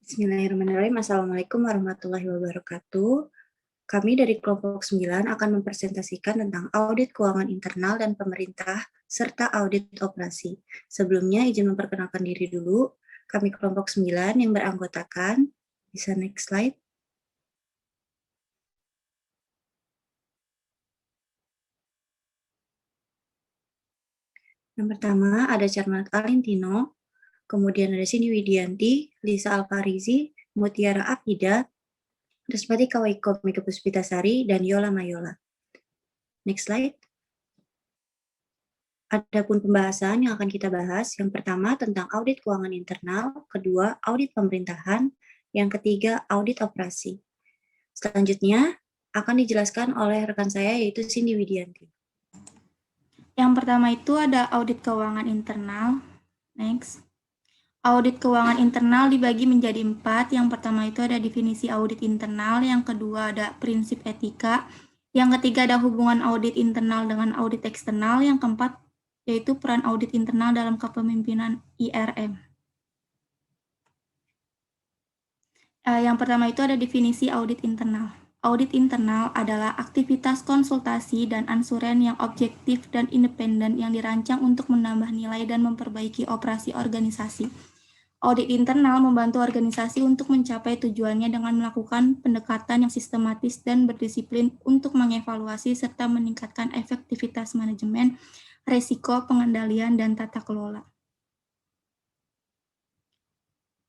Bismillahirrahmanirrahim. Assalamualaikum warahmatullahi wabarakatuh. Kami dari kelompok 9 akan mempresentasikan tentang audit keuangan internal dan pemerintah serta audit operasi. Sebelumnya izin memperkenalkan diri dulu. Kami kelompok 9 yang beranggotakan. Bisa next slide. Yang pertama ada Charmat Alintino, kemudian ada Cindy Widianti, Lisa Alfarizi, Mutiara Afida, Respati Kawaiko Mika Puspitasari, dan Yola Mayola. Next slide. Adapun pembahasan yang akan kita bahas, yang pertama tentang audit keuangan internal, kedua audit pemerintahan, yang ketiga audit operasi. Selanjutnya akan dijelaskan oleh rekan saya yaitu Cindy Widianti. Yang pertama itu ada audit keuangan internal. Next. Audit keuangan internal dibagi menjadi 4. Yang pertama itu ada definisi audit internal, yang kedua ada prinsip etika, yang ketiga ada hubungan audit internal dengan audit eksternal, yang keempat yaitu peran audit internal dalam kepemimpinan IRM. Yang pertama itu ada definisi audit internal. Audit internal adalah aktivitas konsultasi dan ansuren yang objektif dan independen yang dirancang untuk menambah nilai dan memperbaiki operasi organisasi. Audit internal membantu organisasi untuk mencapai tujuannya dengan melakukan pendekatan yang sistematis dan berdisiplin untuk mengevaluasi serta meningkatkan efektivitas manajemen, resiko, pengendalian, dan tata kelola.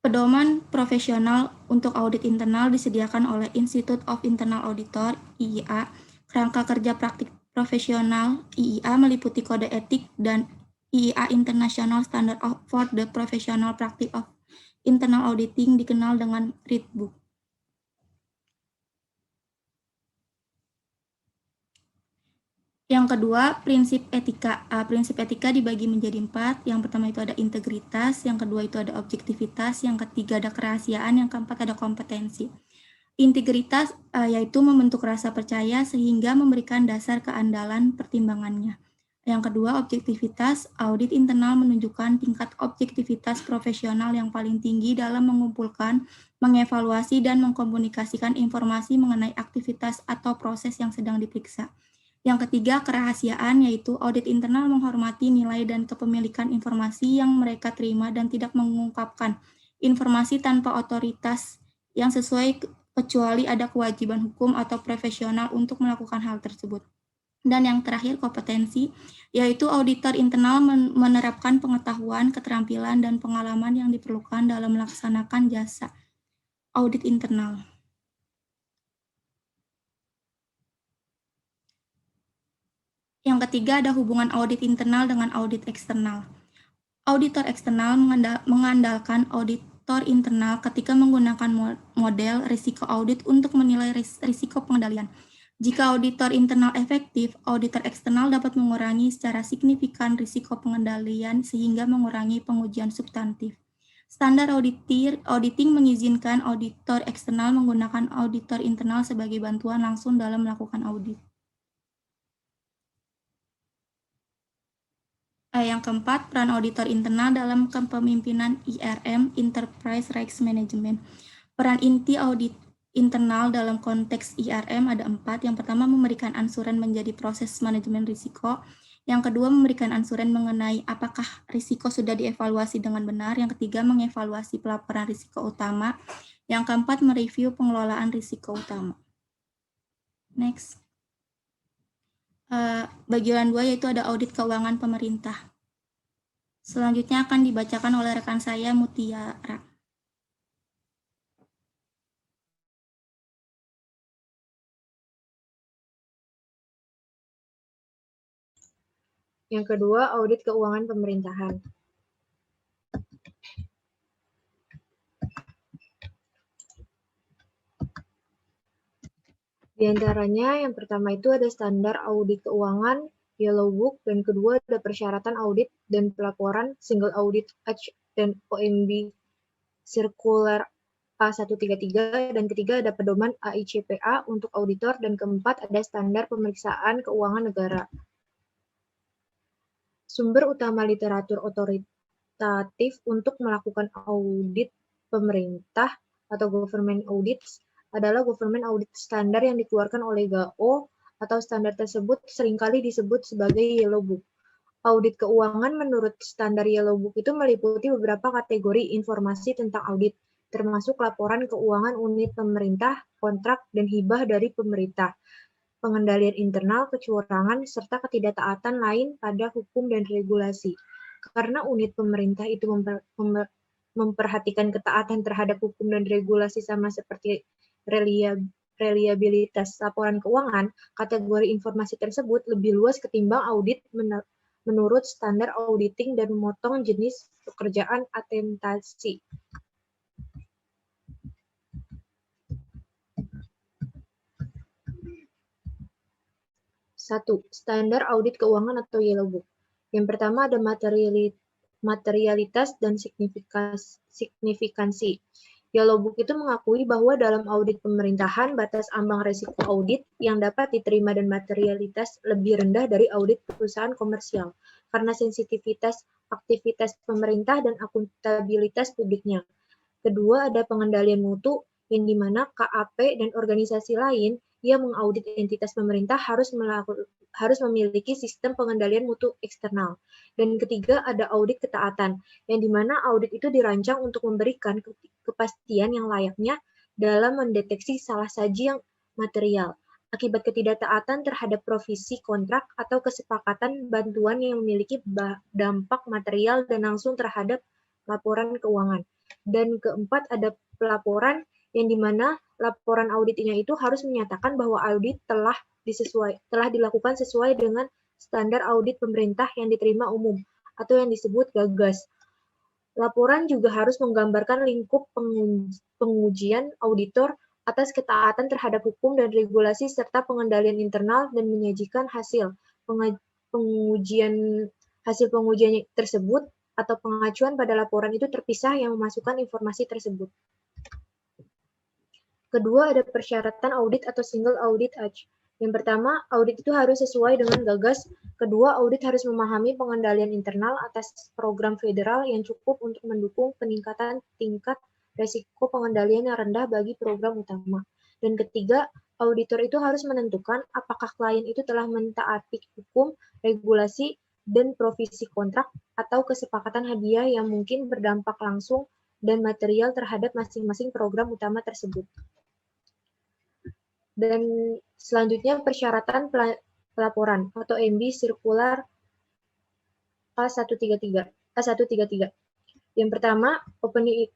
Pedoman profesional untuk audit internal disediakan oleh Institute of Internal Auditor, IIA. Kerangka kerja praktik profesional IIA meliputi kode etik dan IIA International Standard for the Professional Practice of Internal Auditing, dikenal dengan Red Book. Yang kedua, prinsip etika. Prinsip etika dibagi menjadi 4. Yang pertama itu ada integritas, yang kedua itu ada objektivitas, yang ketiga ada kerahasiaan, yang keempat ada kompetensi. Integritas yaitu membentuk rasa percaya sehingga memberikan dasar keandalan pertimbangannya. Yang kedua, objektivitas. Audit internal menunjukkan tingkat objektivitas profesional yang paling tinggi dalam mengumpulkan, mengevaluasi, dan mengkomunikasikan informasi mengenai aktivitas atau proses yang sedang diperiksa. Yang ketiga, kerahasiaan, yaitu audit internal menghormati nilai dan kepemilikan informasi yang mereka terima dan tidak mengungkapkan informasi tanpa otoritas yang sesuai kecuali ada kewajiban hukum atau profesional untuk melakukan hal tersebut. Dan yang terakhir, kompetensi, yaitu auditor internal menerapkan pengetahuan, keterampilan, dan pengalaman yang diperlukan dalam melaksanakan jasa audit internal. Yang ketiga ada hubungan audit internal dengan audit eksternal. Auditor eksternal mengandalkan auditor internal ketika menggunakan model risiko audit untuk menilai risiko pengendalian. Jika auditor internal efektif, auditor eksternal dapat mengurangi secara signifikan risiko pengendalian sehingga mengurangi pengujian substantif. Standar auditing mengizinkan auditor eksternal menggunakan auditor internal sebagai bantuan langsung dalam melakukan audit. Yang keempat, peran auditor internal dalam kepemimpinan IRM, Enterprise Risk Management. Peran inti audit internal dalam konteks IRM ada 4. Yang pertama, memberikan ansuren menjadi proses manajemen risiko. Yang kedua, memberikan ansuren mengenai apakah risiko sudah dievaluasi dengan benar. Yang ketiga, mengevaluasi pelaporan risiko utama. Yang keempat, mereview pengelolaan risiko utama. Next. Bagian 2 yaitu ada audit keuangan pemerintah. Selanjutnya akan dibacakan oleh rekan saya, Mutiara. Yang kedua, audit keuangan pemerintahan. Di antaranya, yang pertama itu ada standar audit keuangan, Yellow Book, dan kedua ada persyaratan audit dan pelaporan, Single Audit Act dan OMB Circular A133, dan ketiga ada pedoman AICPA untuk auditor, dan keempat ada standar pemeriksaan keuangan negara. Sumber utama literatur otoritatif untuk melakukan audit pemerintah atau government audits adalah government audit standar yang dikeluarkan oleh GAO atau standar tersebut seringkali disebut sebagai Yellow Book. Audit keuangan menurut standar Yellow Book itu meliputi beberapa kategori informasi tentang audit, termasuk laporan keuangan unit pemerintah, kontrak, dan hibah dari pemerintah, pengendalian internal, kecurangan, serta ketidaktaatan lain pada hukum dan regulasi. Karena unit pemerintah itu memperhatikan ketaatan terhadap hukum dan regulasi sama seperti reliabilitas laporan keuangan, kategori informasi tersebut lebih luas ketimbang audit menurut standar auditing dan memotong jenis pekerjaan atentasi. Satu, standar audit keuangan atau Yellow Book. Yang pertama ada materialitas dan signifikansi. Yellow Book itu mengakui bahwa dalam audit pemerintahan, batas ambang resiko audit yang dapat diterima dan materialitas lebih rendah dari audit perusahaan komersial, karena sensitivitas aktivitas pemerintah dan akuntabilitas publiknya. Kedua, ada pengendalian mutu, yang dimana KAP dan organisasi lain yang mengaudit entitas pemerintah harus memiliki sistem pengendalian mutu eksternal. Dan ketiga, ada audit ketaatan, yang dimana audit itu dirancang untuk memberikan kepastian yang layaknya dalam mendeteksi salah saji yang material akibat ketidaktaatan terhadap provisi kontrak atau kesepakatan bantuan yang memiliki dampak material dan langsung terhadap laporan keuangan. Dan keempat, ada pelaporan, yang dimana laporan auditnya itu harus menyatakan bahwa audit telah dilakukan sesuai dengan standar audit pemerintah yang diterima umum atau yang disebut GAGAS. Laporan juga harus menggambarkan lingkup pengujian auditor atas ketaatan terhadap hukum dan regulasi serta pengendalian internal dan menyajikan hasil pengujian tersebut atau pengacuan pada laporan itu terpisah yang memasukkan informasi tersebut. Kedua, ada persyaratan audit atau single audit act. Yang pertama, audit itu harus sesuai dengan GAGAS. Kedua, audit harus memahami pengendalian internal atas program federal yang cukup untuk mendukung peningkatan tingkat resiko pengendalian yang rendah bagi program utama. Dan ketiga, auditor itu harus menentukan apakah klien itu telah mentaati hukum, regulasi, dan provisi kontrak atau kesepakatan hadiah yang mungkin berdampak langsung dan material terhadap masing-masing program utama tersebut. Dan selanjutnya persyaratan pelaporan atau MB Sirkular A133. Yang pertama, opini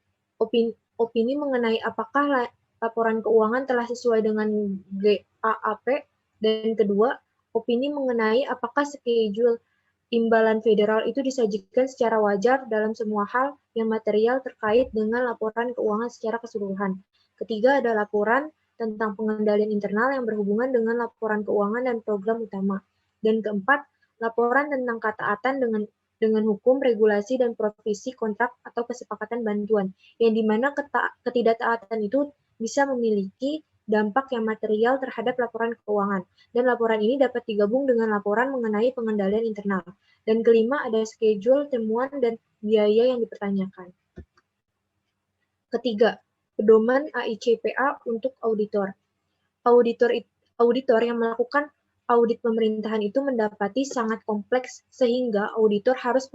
mengenai apakah laporan keuangan telah sesuai dengan GAAP, dan kedua, opini mengenai apakah schedule imbalan federal itu disajikan secara wajar dalam semua hal yang material terkait dengan laporan keuangan secara keseluruhan. Ketiga, ada laporan tentang pengendalian internal yang berhubungan dengan laporan keuangan dan program utama. Dan keempat, laporan tentang ketaatan dengan hukum, regulasi, dan provisi kontrak atau kesepakatan bantuan, yang dimana ketidaktaatan itu bisa memiliki dampak yang material terhadap laporan keuangan. Dan laporan ini dapat digabung dengan laporan mengenai pengendalian internal. Dan kelima, ada schedule, temuan, dan biaya yang dipertanyakan. Ketiga, pedoman AICPA untuk auditor. Auditor yang melakukan audit pemerintahan itu mendapati sangat kompleks sehingga auditor harus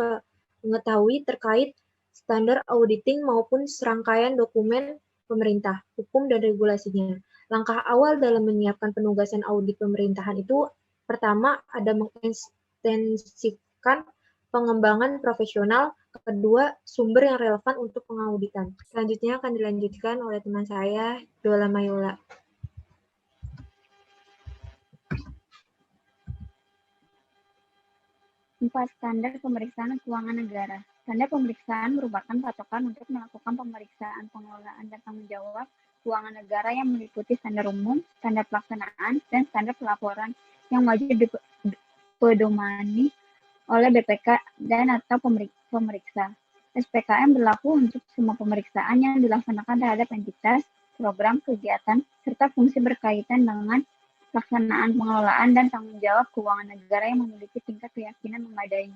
mengetahui terkait standar auditing maupun serangkaian dokumen pemerintah, hukum, dan regulasinya. Langkah awal dalam menyiapkan penugasan audit pemerintahan itu pertama ada mengintensifkan pengembangan profesional, kedua sumber yang relevan untuk pengauditan. Selanjutnya akan dilanjutkan oleh teman saya, Dola Mayola. Empat, standar pemeriksaan keuangan negara. Standar pemeriksaan merupakan patokan untuk melakukan pemeriksaan pengelolaan dan tanggung jawab keuangan negara yang meliputi standar umum, standar pelaksanaan, dan standar pelaporan yang wajib dipedomani oleh BPK dan atau pemeriksa. SPKM berlaku untuk semua pemeriksaan yang dilaksanakan terhadap entitas, program, kegiatan, serta fungsi berkaitan dengan pelaksanaan pengelolaan dan tanggung jawab keuangan negara yang memiliki tingkat keyakinan memadai.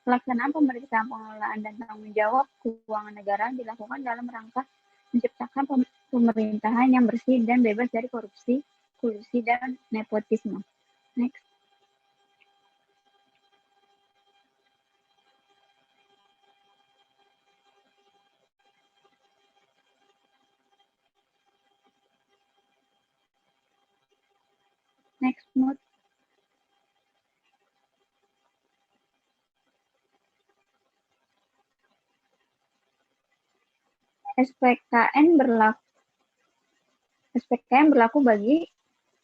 Pelaksanaan pemeriksaan pengelolaan dan tanggung jawab keuangan negara dilakukan dalam rangka menciptakan menciptakan pemerintahan yang bersih dan bebas dari korupsi, kolusi, dan nepotisme. Next. Next mode. SPKN berlaku bagi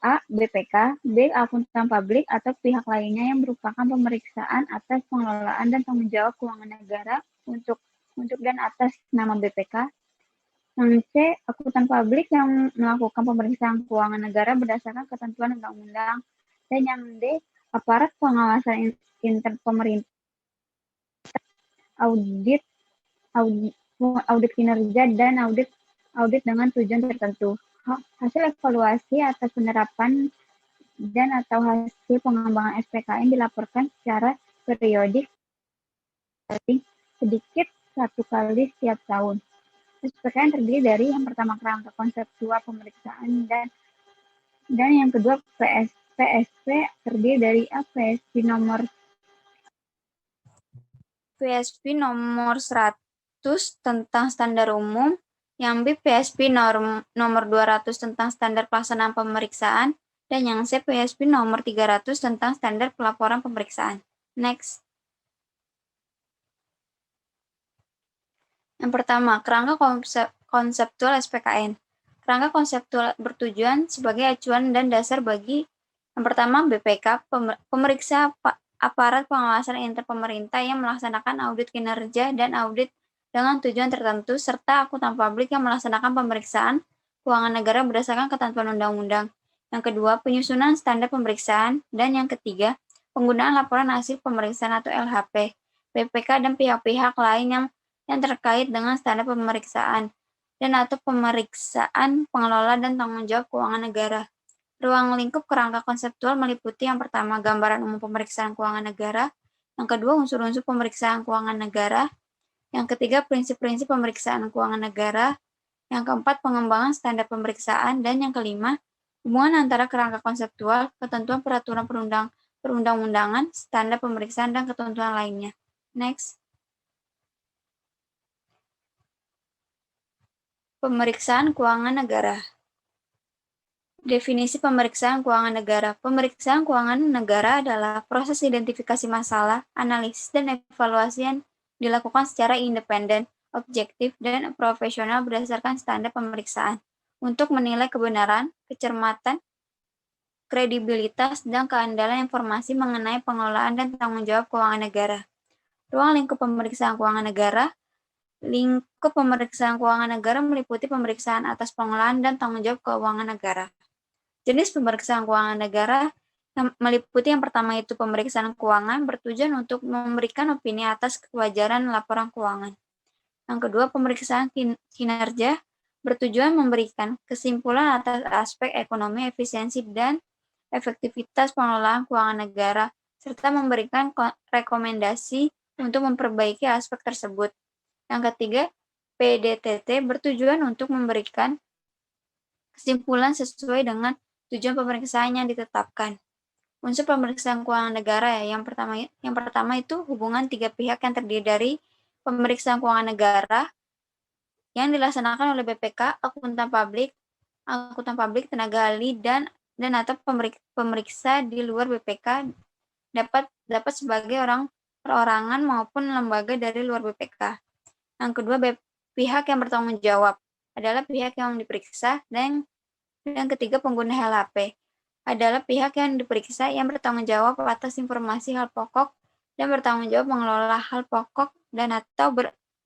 A. BPK, B. akuntan publik atau pihak lainnya yang merupakan pemeriksaan atas pengelolaan dan tanggung jawab keuangan negara untuk dan atas nama BPK. Yang C. Akuntan publik yang melakukan pemeriksaan keuangan negara berdasarkan ketentuan undang-undang. Dan yang D. Aparat pengawasan intern pemerintah, audit kinerja dan audit dengan tujuan tertentu. Hasil evaluasi atas penerapan dan atau hasil pengembangan SPKN dilaporkan secara periodik sedikit 1 kali setiap tahun. SPKN terdiri dari yang pertama kerangka konseptual pemeriksaan dan yang kedua PSP terdiri dari PSP nomor 100 tentang standar umum, yang B PSP nomor 200 tentang standar pelaksanaan pemeriksaan, dan yang C PSP nomor 300 tentang standar pelaporan pemeriksaan. Next. Yang pertama, kerangka konseptual SPKN. Kerangka konseptual bertujuan sebagai acuan dan dasar bagi yang pertama BPK, pemeriksa aparat pengawasan intern pemerintah yang melaksanakan audit kinerja dan audit dengan tujuan tertentu, serta akuntan publik yang melaksanakan pemeriksaan keuangan negara berdasarkan ketentuan undang-undang. Yang kedua, penyusunan standar pemeriksaan. Dan yang ketiga, penggunaan laporan hasil pemeriksaan atau LHP, BPK dan pihak-pihak lain yang terkait dengan standar pemeriksaan dan atau pemeriksaan pengelola dan tanggung jawab keuangan negara. Ruang lingkup kerangka konseptual meliputi yang pertama, gambaran umum pemeriksaan keuangan negara, yang kedua, unsur-unsur pemeriksaan keuangan negara, yang ketiga, prinsip-prinsip pemeriksaan keuangan negara, yang keempat, pengembangan standar pemeriksaan, dan yang kelima, hubungan antara kerangka konseptual, ketentuan peraturan perundang-undangan, standar pemeriksaan, dan ketentuan lainnya. Next. Pemeriksaan keuangan negara. Definisi pemeriksaan keuangan negara. Pemeriksaan keuangan negara adalah proses identifikasi masalah, analisis, dan evaluasi yang dilakukan secara independen, objektif, dan profesional berdasarkan standar pemeriksaan untuk menilai kebenaran, kecermatan, kredibilitas, dan keandalan informasi mengenai pengelolaan dan tanggung jawab keuangan negara. Ruang lingkup pemeriksaan keuangan negara. Lingkup pemeriksaan keuangan negara meliputi pemeriksaan atas pengelolaan dan tanggung jawab keuangan negara. Jenis pemeriksaan keuangan negara meliputi yang pertama itu pemeriksaan keuangan bertujuan untuk memberikan opini atas kewajaran laporan keuangan. Yang kedua, pemeriksaan kinerja bertujuan memberikan kesimpulan atas aspek ekonomi, efisiensi, dan efektivitas pengelolaan keuangan negara, serta memberikan rekomendasi untuk memperbaiki aspek tersebut. Yang ketiga, PDTT bertujuan untuk memberikan kesimpulan sesuai dengan tujuan pemeriksaan yang ditetapkan. Unsur pemeriksaan keuangan negara yang pertama itu hubungan tiga pihak yang terdiri dari pemeriksaan keuangan negara yang dilaksanakan oleh BPK, akuntan publik, tenaga ahli, dan atau pemeriksa di luar BPK dapat sebagai perorangan maupun lembaga dari luar BPK. Yang kedua, pihak yang bertanggung jawab adalah pihak yang diperiksa, dan yang ketiga, pengguna LHP adalah pihak yang diperiksa yang bertanggung jawab atas informasi hal pokok dan bertanggung jawab mengelola hal pokok dan atau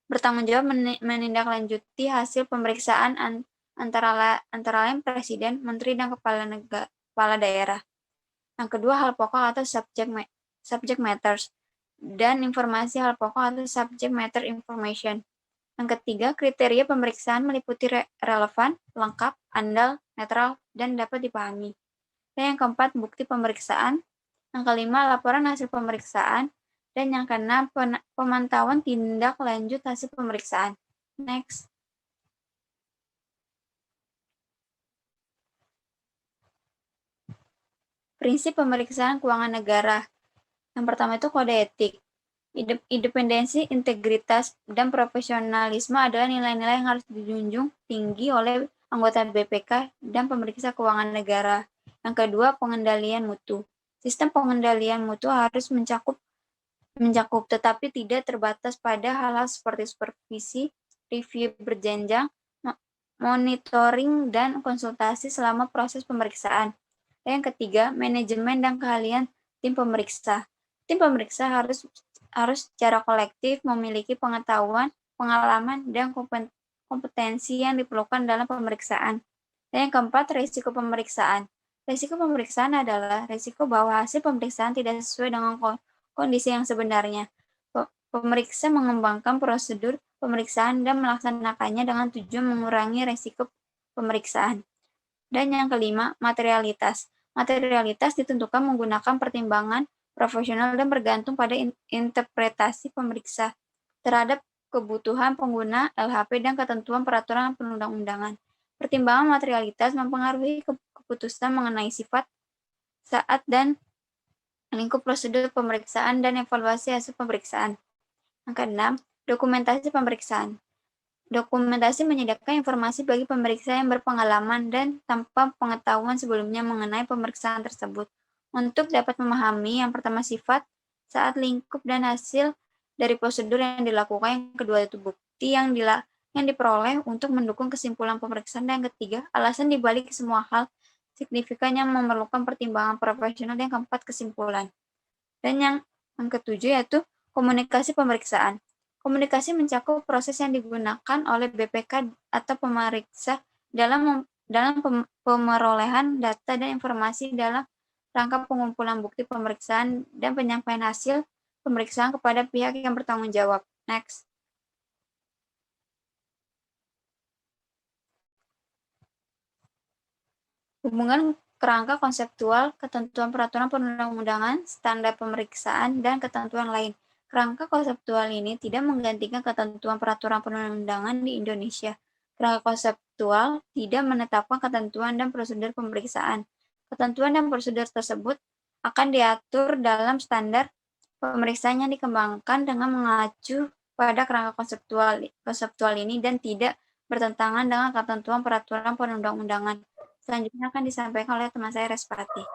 bertanggung jawab menindaklanjuti hasil pemeriksaan antara lain presiden, menteri, dan kepala daerah. Yang kedua, hal pokok atau subject matters dan informasi hal pokok atau subject matter information. Yang ketiga, kriteria pemeriksaan meliputi relevan, lengkap, andal, netral, dan dapat dipahami. Dan yang keempat, bukti pemeriksaan. Yang kelima, laporan hasil pemeriksaan. Dan yang keenam, pemantauan tindak lanjut hasil pemeriksaan. Next. Prinsip pemeriksaan keuangan negara. Yang pertama itu kode etik. Independensi, integritas, dan profesionalisme adalah nilai-nilai yang harus dijunjung tinggi oleh anggota BPK dan pemeriksa keuangan negara. Yang kedua, pengendalian mutu. Sistem pengendalian mutu harus mencakup tetapi tidak terbatas pada hal-hal seperti supervisi, review berjenjang, monitoring, dan konsultasi selama proses pemeriksaan. Dan yang ketiga, manajemen dan keahlian tim pemeriksa. Tim pemeriksa harus secara kolektif memiliki pengetahuan, pengalaman, dan kompetensi yang diperlukan dalam pemeriksaan. Dan yang keempat, risiko pemeriksaan. Risiko pemeriksaan adalah risiko bahwa hasil pemeriksaan tidak sesuai dengan kondisi yang sebenarnya. Pemeriksa mengembangkan prosedur pemeriksaan dan melaksanakannya dengan tujuan mengurangi risiko pemeriksaan. Dan yang kelima, materialitas. Materialitas ditentukan menggunakan pertimbangan profesional dan bergantung pada interpretasi pemeriksa terhadap kebutuhan pengguna LHP dan ketentuan peraturan perundang-undangan. Pertimbangan materialitas mempengaruhi keputusan mengenai sifat, saat, dan lingkup prosedur pemeriksaan dan evaluasi hasil pemeriksaan. Yang keenam, dokumentasi pemeriksaan. Dokumentasi menyediakan informasi bagi pemeriksa yang berpengalaman dan tanpa pengetahuan sebelumnya mengenai pemeriksaan tersebut. Untuk dapat memahami, yang pertama sifat, saat, lingkup, dan hasil dari prosedur yang dilakukan. Yang kedua itu bukti yang diperoleh untuk mendukung kesimpulan pemeriksaan. Dan yang ketiga, alasan dibalik semua hal signifikan yang memerlukan pertimbangan profesional. Dan yang keempat, kesimpulan. Dan yang ketujuh yaitu komunikasi pemeriksaan. Komunikasi mencakup proses yang digunakan oleh BPK atau pemeriksa dalam pemerolehan data dan informasi dalam rangka pengumpulan bukti pemeriksaan dan penyampaian hasil pemeriksaan kepada pihak yang bertanggung jawab. Next. Hubungan kerangka konseptual, ketentuan peraturan perundang-undangan, standar pemeriksaan, dan ketentuan lain. Kerangka konseptual ini tidak menggantikan ketentuan peraturan perundang-undangan di Indonesia. Kerangka konseptual tidak menetapkan ketentuan dan prosedur pemeriksaan. Ketentuan dan prosedur tersebut akan diatur dalam standar pemeriksaan yang dikembangkan dengan mengacu pada kerangka konseptual ini dan tidak bertentangan dengan ketentuan peraturan perundang-undangan. Selanjutnya akan disampaikan oleh teman saya Respati.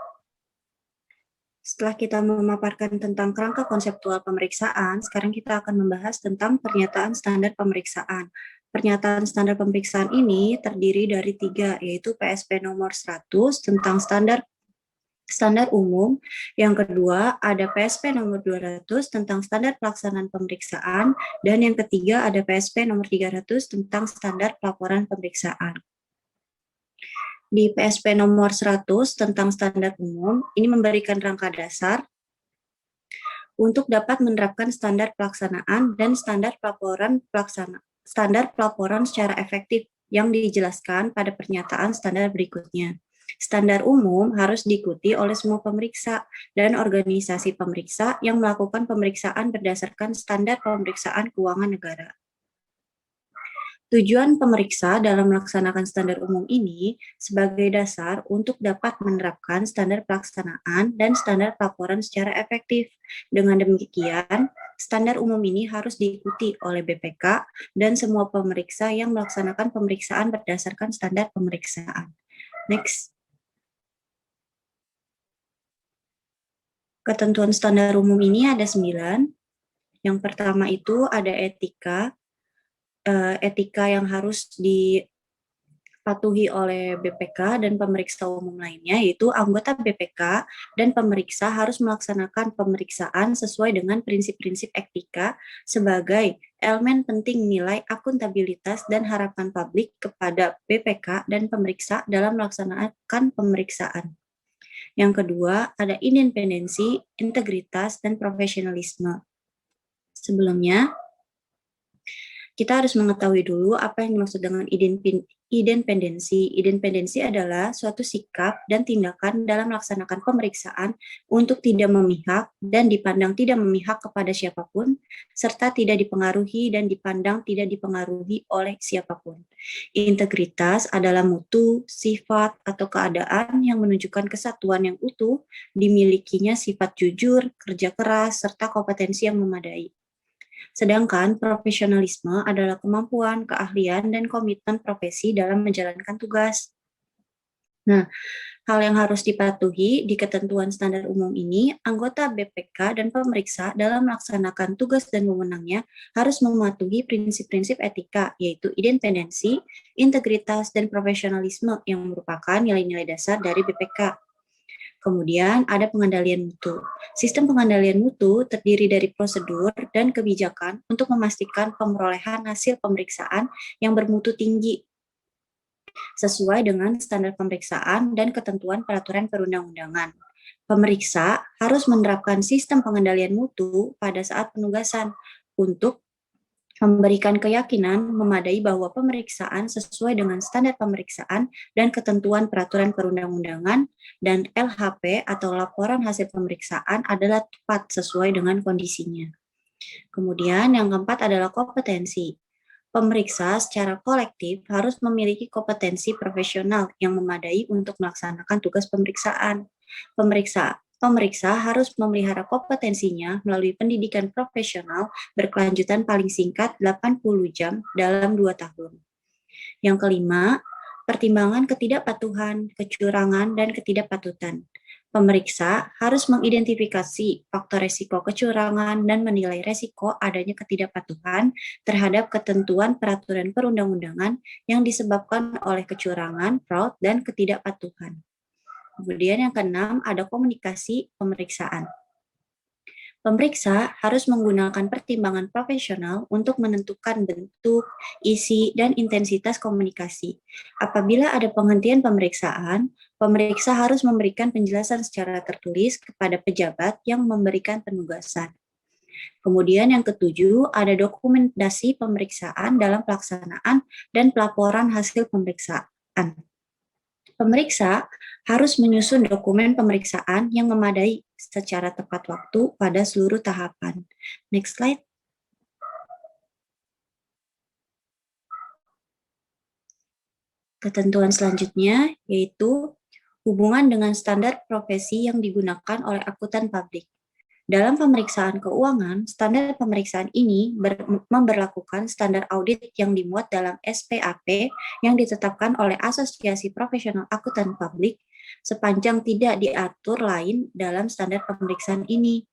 Setelah kita memaparkan tentang kerangka konseptual pemeriksaan, sekarang kita akan membahas tentang pernyataan standar pemeriksaan. Pernyataan standar pemeriksaan ini terdiri dari 3, yaitu PSP nomor 100 tentang standar umum. Yang kedua, ada PSP nomor 200 tentang standar pelaksanaan pemeriksaan. Dan yang ketiga, ada PSP nomor 300 tentang standar pelaporan pemeriksaan. Di PSP nomor 100 tentang standar umum, ini memberikan rangka dasar untuk dapat menerapkan standar pelaksanaan dan standar pelaporan secara efektif yang dijelaskan pada pernyataan standar berikutnya. Standar umum harus diikuti oleh semua pemeriksa dan organisasi pemeriksa yang melakukan pemeriksaan berdasarkan standar pemeriksaan keuangan negara. Tujuan pemeriksa dalam melaksanakan standar umum ini sebagai dasar untuk dapat menerapkan standar pelaksanaan dan standar pelaporan secara efektif. Dengan demikian, standar umum ini harus diikuti oleh BPK dan semua pemeriksa yang melaksanakan pemeriksaan berdasarkan standar pemeriksaan. Next. Ketentuan standar umum ini ada 9. Yang pertama itu ada etika yang harus dipatuhi oleh BPK dan pemeriksa umum lainnya, yaitu anggota BPK dan pemeriksa harus melaksanakan pemeriksaan sesuai dengan prinsip-prinsip etika sebagai elemen penting nilai akuntabilitas dan harapan publik kepada BPK dan pemeriksa dalam melaksanakan pemeriksaan. Yang kedua, ada independensi, integritas, dan profesionalisme. Sebelumnya, kita harus mengetahui dulu apa yang dimaksud dengan Idenpendensi. Idenpendensi adalah suatu sikap dan tindakan dalam melaksanakan pemeriksaan untuk tidak memihak dan dipandang tidak memihak kepada siapapun, serta tidak dipengaruhi dan dipandang tidak dipengaruhi oleh siapapun. Integritas adalah mutu, sifat, atau keadaan yang menunjukkan kesatuan yang utuh, dimilikinya sifat jujur, kerja keras, serta kompetensi yang memadai. Sedangkan profesionalisme adalah kemampuan, keahlian, dan komitmen profesi dalam menjalankan tugas. Nah, hal yang harus dipatuhi di ketentuan standar umum ini, anggota BPK dan pemeriksa dalam melaksanakan tugas dan wewenangnya harus mematuhi prinsip-prinsip etika, yaitu independensi, integritas, dan profesionalisme yang merupakan nilai-nilai dasar dari BPK. Kemudian ada pengendalian mutu. Sistem pengendalian mutu terdiri dari prosedur dan kebijakan untuk memastikan pemerolehan hasil pemeriksaan yang bermutu tinggi sesuai dengan standar pemeriksaan dan ketentuan peraturan perundang-undangan. Pemeriksa harus menerapkan sistem pengendalian mutu pada saat penugasan untuk memberikan keyakinan memadai bahwa pemeriksaan sesuai dengan standar pemeriksaan dan ketentuan peraturan perundang-undangan dan LHP atau laporan hasil pemeriksaan adalah tepat sesuai dengan kondisinya. Kemudian yang keempat adalah kompetensi. Pemeriksa secara kolektif harus memiliki kompetensi profesional yang memadai untuk melaksanakan tugas pemeriksaan. Pemeriksa harus memelihara kompetensinya melalui pendidikan profesional berkelanjutan paling singkat 80 jam dalam 2 tahun. Yang kelima, pertimbangan ketidakpatuhan, kecurangan, dan ketidakpatutan. Pemeriksa harus mengidentifikasi faktor resiko kecurangan dan menilai resiko adanya ketidakpatuhan terhadap ketentuan peraturan perundang-undangan yang disebabkan oleh kecurangan, fraud, dan ketidakpatuhan. Kemudian yang keenam ada komunikasi pemeriksaan. Pemeriksa harus menggunakan pertimbangan profesional untuk menentukan bentuk, isi, dan intensitas komunikasi. Apabila ada penghentian pemeriksaan, pemeriksa harus memberikan penjelasan secara tertulis kepada pejabat yang memberikan penugasan. Kemudian yang ketujuh ada dokumentasi pemeriksaan dalam pelaksanaan dan pelaporan hasil pemeriksaan. Pemeriksa harus menyusun dokumen pemeriksaan yang memadai secara tepat waktu pada seluruh tahapan. Next slide. Ketentuan selanjutnya yaitu hubungan dengan standar profesi yang digunakan oleh akuntan publik. Dalam pemeriksaan keuangan, standar pemeriksaan ini memberlakukan standar audit yang dimuat dalam SPAP yang ditetapkan oleh Asosiasi Profesional Akuntan Publik sepanjang tidak diatur lain dalam standar pemeriksaan ini.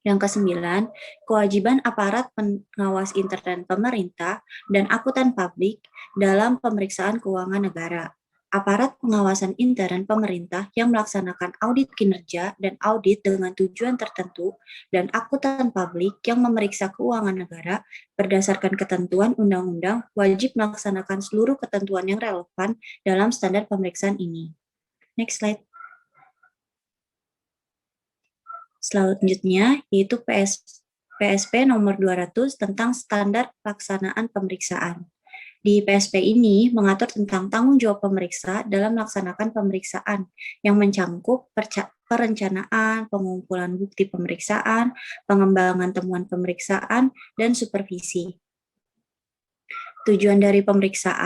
Yang kesembilan, kewajiban aparat pengawas intern pemerintah dan akuntan publik dalam pemeriksaan keuangan negara. Aparat pengawasan intern pemerintah yang melaksanakan audit kinerja dan audit dengan tujuan tertentu dan akuntan publik yang memeriksa keuangan negara berdasarkan ketentuan undang-undang wajib melaksanakan seluruh ketentuan yang relevan dalam standar pemeriksaan ini. Next slide. Selanjutnya yaitu PSP nomor 200 tentang standar pelaksanaan pemeriksaan. Di PSP ini mengatur tentang tanggung jawab pemeriksa dalam melaksanakan pemeriksaan yang mencangkup perencanaan, pengumpulan bukti pemeriksaan, pengembangan temuan pemeriksaan, dan supervisi. Tujuan dari pemeriksa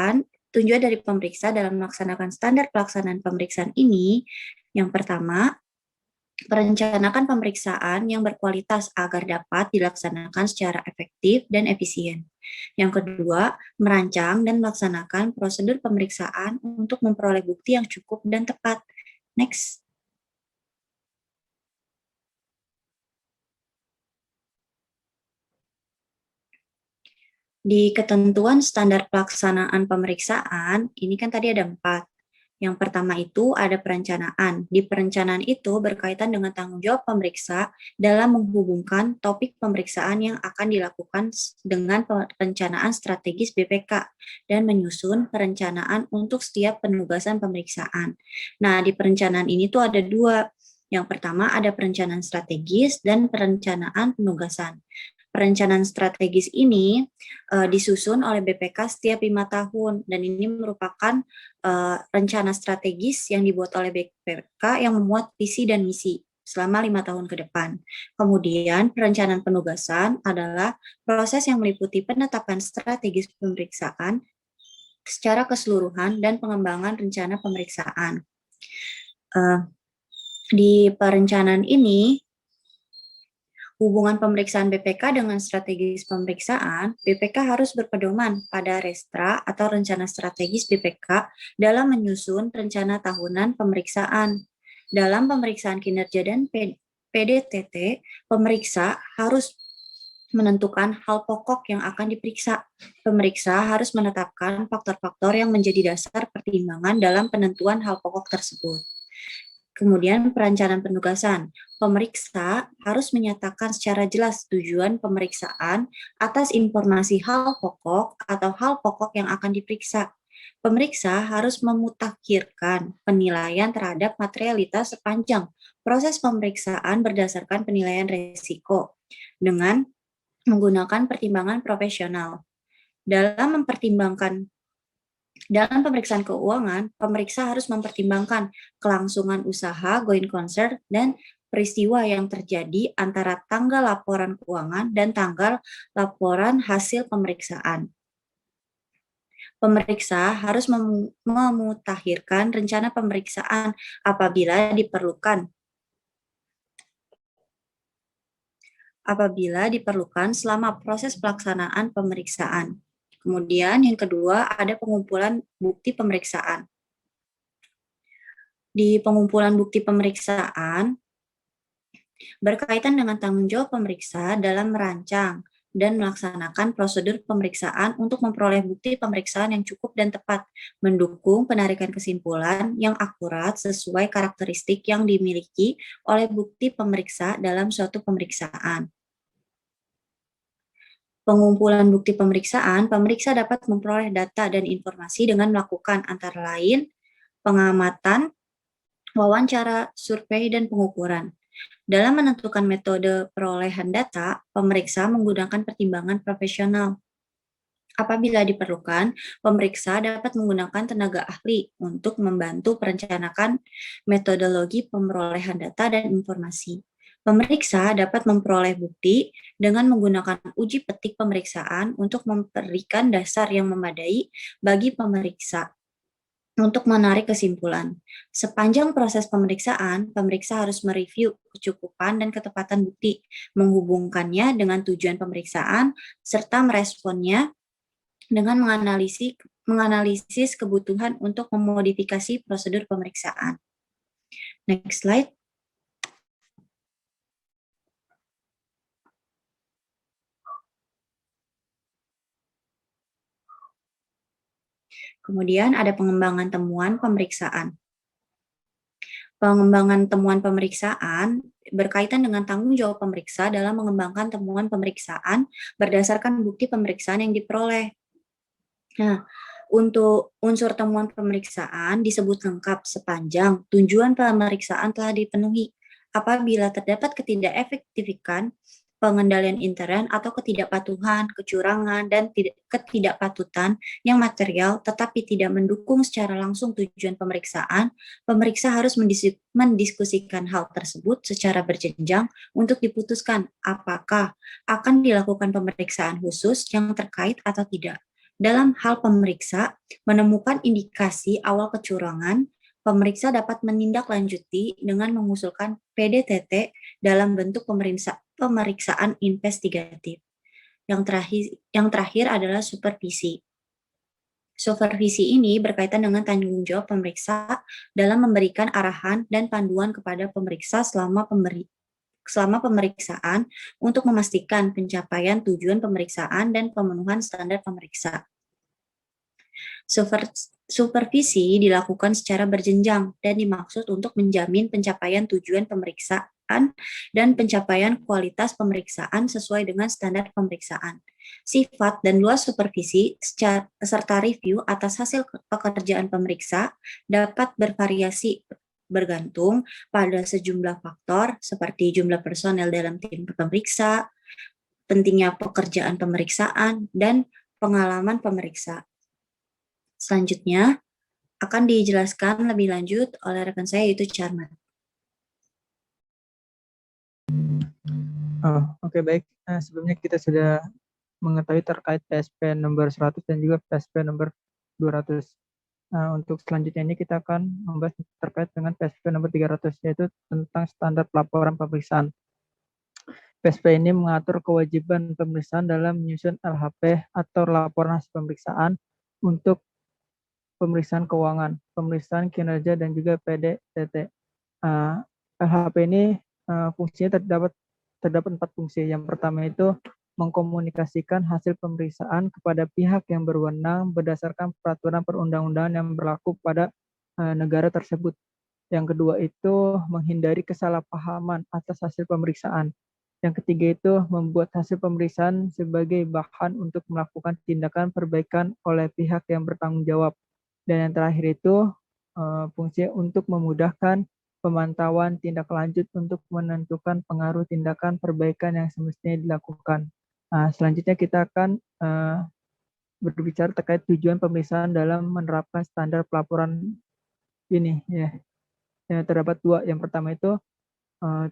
dalam melaksanakan standar pelaksanaan pemeriksaan ini, yang pertama, merencanakan pemeriksaan yang berkualitas agar dapat dilaksanakan secara efektif dan efisien. Yang kedua, merancang dan melaksanakan prosedur pemeriksaan untuk memperoleh bukti yang cukup dan tepat. Next. Di ketentuan standar pelaksanaan pemeriksaan, ini kan tadi ada 4. Yang pertama itu ada perencanaan. Di perencanaan itu berkaitan dengan tanggung jawab pemeriksa dalam menghubungkan topik pemeriksaan yang akan dilakukan dengan perencanaan strategis BPK dan menyusun perencanaan untuk setiap penugasan pemeriksaan. Nah, di perencanaan ini tuh ada 2. Yang pertama ada perencanaan strategis dan perencanaan penugasan. Perencanaan strategis ini disusun oleh BPK setiap 5 tahun, dan ini merupakan rencana strategis yang dibuat oleh BPK yang memuat visi dan misi selama 5 tahun ke depan. Kemudian, perencanaan penugasan adalah proses yang meliputi penetapan strategis pemeriksaan secara keseluruhan dan pengembangan rencana pemeriksaan. Di perencanaan ini, hubungan pemeriksaan BPK dengan strategis pemeriksaan, BPK harus berpedoman pada restra atau rencana strategis BPK dalam menyusun rencana tahunan pemeriksaan. Dalam pemeriksaan kinerja dan PDTT, pemeriksa harus menentukan hal pokok yang akan diperiksa. Pemeriksa harus menetapkan faktor-faktor yang menjadi dasar pertimbangan dalam penentuan hal pokok tersebut. Kemudian perencanaan penugasan. Pemeriksa harus menyatakan secara jelas tujuan pemeriksaan atas informasi hal pokok atau hal pokok yang akan diperiksa. Pemeriksa harus memutakhirkan penilaian terhadap materialitas sepanjang proses pemeriksaan berdasarkan penilaian risiko dengan menggunakan pertimbangan profesional. Dalam pemeriksaan keuangan, pemeriksa harus mempertimbangkan kelangsungan usaha, going concern, dan peristiwa yang terjadi antara tanggal laporan keuangan dan tanggal laporan hasil pemeriksaan. Pemeriksa harus memutakhirkan rencana pemeriksaan apabila diperlukan selama proses pelaksanaan pemeriksaan. Kemudian yang kedua ada pengumpulan bukti pemeriksaan. Di pengumpulan bukti pemeriksaan berkaitan dengan tanggung jawab pemeriksa dalam merancang dan melaksanakan prosedur pemeriksaan untuk memperoleh bukti pemeriksaan yang cukup dan tepat, mendukung penarikan kesimpulan yang akurat sesuai karakteristik yang dimiliki oleh bukti pemeriksa dalam suatu pemeriksaan. Pengumpulan bukti pemeriksaan, pemeriksa dapat memperoleh data dan informasi dengan melakukan antara lain pengamatan, wawancara, survei, dan pengukuran. Dalam menentukan metode perolehan data, pemeriksa menggunakan pertimbangan profesional. Apabila diperlukan, pemeriksa dapat menggunakan tenaga ahli untuk membantu perencanaan metodologi pemerolehan data dan informasi. Pemeriksa dapat memperoleh bukti dengan menggunakan uji petik pemeriksaan untuk memberikan dasar yang memadai bagi pemeriksa untuk menarik kesimpulan. Sepanjang proses pemeriksaan, pemeriksa harus mereview kecukupan dan ketepatan bukti, menghubungkannya dengan tujuan pemeriksaan, serta meresponnya dengan menganalisis kebutuhan untuk memodifikasi prosedur pemeriksaan. Next slide. Kemudian ada pengembangan temuan pemeriksaan. Pengembangan temuan pemeriksaan berkaitan dengan tanggung jawab pemeriksa dalam mengembangkan temuan pemeriksaan berdasarkan bukti pemeriksaan yang diperoleh. Nah, untuk unsur temuan pemeriksaan disebut lengkap sepanjang tujuan pemeriksaan telah dipenuhi. Apabila terdapat ketidakefektifan, pengendalian intern atau ketidakpatuhan, kecurangan, dan ketidakpatutan yang material tetapi tidak mendukung secara langsung tujuan pemeriksaan, pemeriksa harus mendiskusikan hal tersebut secara berjenjang untuk diputuskan apakah akan dilakukan pemeriksaan khusus yang terkait atau tidak. Dalam hal pemeriksa menemukan indikasi awal kecurangan, pemeriksa dapat menindaklanjuti dengan mengusulkan PDTT dalam bentuk pemeriksaan investigatif. Yang terakhir adalah supervisi. Supervisi ini berkaitan dengan tanggung jawab pemeriksa dalam memberikan arahan dan panduan kepada pemeriksa selama pemeriksaan untuk memastikan pencapaian tujuan pemeriksaan dan pemenuhan standar pemeriksa. Supervisi dilakukan secara berjenjang dan dimaksud untuk menjamin pencapaian tujuan pemeriksaan dan pencapaian kualitas pemeriksaan sesuai dengan standar pemeriksaan. Sifat dan luas supervisi serta review atas hasil pekerjaan pemeriksa dapat bervariasi bergantung pada sejumlah faktor seperti jumlah personel dalam tim pemeriksa, pentingnya pekerjaan pemeriksaan, dan pengalaman pemeriksa. Selanjutnya, akan dijelaskan lebih lanjut oleh rekan saya yaitu Charmat. Oke, baik. Sebelumnya kita sudah mengetahui terkait PSP nomor 100 dan juga PSP nomor 200. Untuk selanjutnya ini kita akan membahas terkait dengan PSP nomor 300, yaitu tentang standar pelaporan pemeriksaan. PSP ini mengatur kewajiban pemeriksaan dalam menyusun LHP atau laporan hasil pemeriksaan untuk pemeriksaan keuangan, pemeriksaan kinerja, dan juga PDTT. LHP ini fungsinya terdapat 4 fungsi. Yang pertama itu mengkomunikasikan hasil pemeriksaan kepada pihak yang berwenang berdasarkan peraturan perundang-undangan yang berlaku pada negara tersebut. Yang kedua itu menghindari kesalahpahaman atas hasil pemeriksaan. Yang ketiga itu membuat hasil pemeriksaan sebagai bahan untuk melakukan tindakan perbaikan oleh pihak yang bertanggung jawab. Dan yang terakhir itu fungsi untuk memudahkan pemantauan tindak lanjut untuk menentukan pengaruh tindakan perbaikan yang semestinya dilakukan. Selanjutnya kita akan berbicara terkait tujuan pemeriksaan dalam menerapkan standar pelaporan ini. Ya, terdapat 2. Yang pertama itu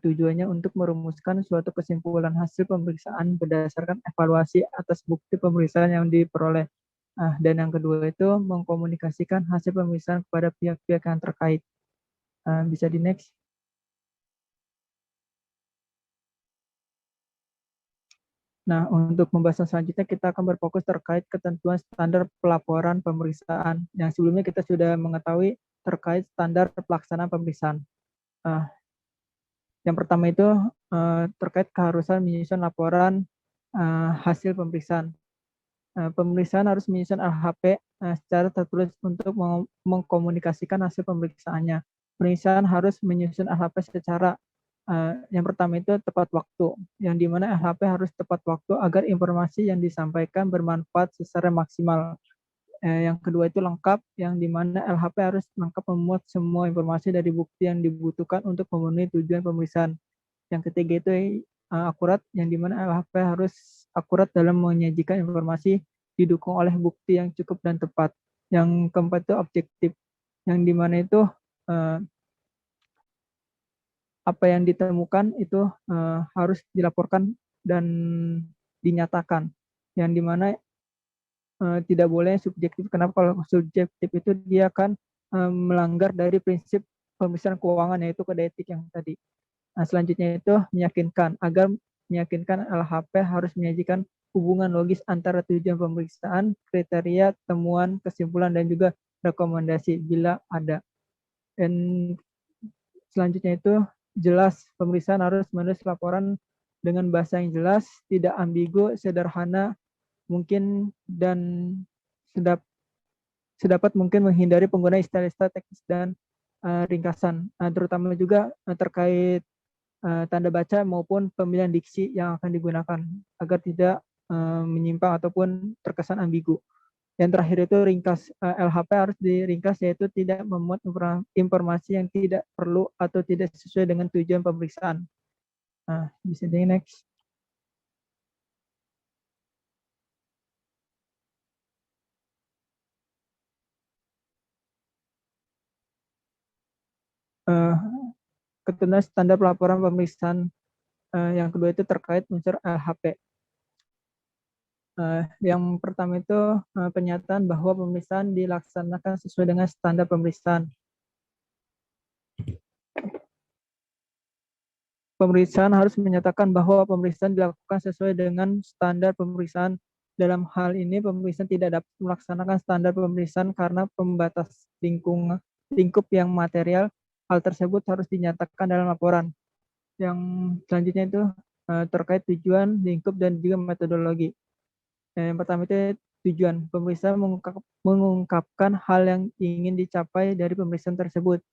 tujuannya untuk merumuskan suatu kesimpulan hasil pemeriksaan berdasarkan evaluasi atas bukti pemeriksaan yang diperoleh. Dan yang kedua itu mengkomunikasikan hasil pemeriksaan kepada pihak-pihak yang terkait. Bisa di next. Nah, untuk pembahasan selanjutnya kita akan berfokus terkait ketentuan standar pelaporan pemeriksaan. Yang sebelumnya kita sudah mengetahui terkait standar pelaksanaan pemeriksaan. Yang pertama itu terkait keharusan menyusun laporan hasil pemeriksaan. Pemeriksaan harus menyusun LHP secara tertulis untuk mengkomunikasikan hasil pemeriksaannya. Pemeriksaan harus menyusun LHP secara yang pertama itu tepat waktu, yang dimana LHP harus tepat waktu agar informasi yang disampaikan bermanfaat secara maksimal. Yang kedua itu lengkap, yang dimana LHP harus lengkap memuat semua informasi dari bukti yang dibutuhkan untuk memenuhi tujuan pemeriksaan. Yang ketiga itu akurat, yang dimana LHP harus akurat dalam menyajikan informasi didukung oleh bukti yang cukup dan tepat. Yang keempat itu objektif, yang dimana itu apa yang ditemukan itu harus dilaporkan dan dinyatakan, yang dimana tidak boleh subjektif. Kenapa? Kalau subjektif itu dia akan melanggar dari prinsip pemeriksaan keuangan, yaitu kode etik yang tadi. Selanjutnya itu meyakinkan. Agar meyakinkan, LHP harus menyajikan hubungan logis antara tujuan pemeriksaan, kriteria, temuan, kesimpulan, dan juga rekomendasi bila ada. Dan selanjutnya itu jelas. Pemeriksaan harus menulis laporan dengan bahasa yang jelas, tidak ambigu, sederhana mungkin, dan sedapat mungkin menghindari penggunaan istilah-istilah teknis dan ringkasan, terutama juga terkait tanda baca maupun pemilihan diksi yang akan digunakan agar tidak menyimpang ataupun terkesan ambigu. Yang terakhir itu ringkas. LHP harus diringkas, yaitu tidak memuat informasi yang tidak perlu atau tidak sesuai dengan tujuan pemeriksaan. Bisa di next. Ketentuan standar pelaporan pemeriksaan yang kedua itu terkait unsur LHP. Yang pertama itu pernyataan bahwa pemeriksaan dilaksanakan sesuai dengan standar pemeriksaan. Pemeriksaan harus menyatakan bahwa pemeriksaan dilakukan sesuai dengan standar pemeriksaan. Dalam hal ini, pemeriksaan tidak dapat melaksanakan standar pemeriksaan karena pembatas lingkup yang material. Hal tersebut harus dinyatakan dalam laporan. Yang selanjutnya itu terkait tujuan, lingkup, dan juga metodologi. Yang pertama itu tujuan. Pemeriksaan mengungkapkan hal yang ingin dicapai dari pemeriksaan tersebut.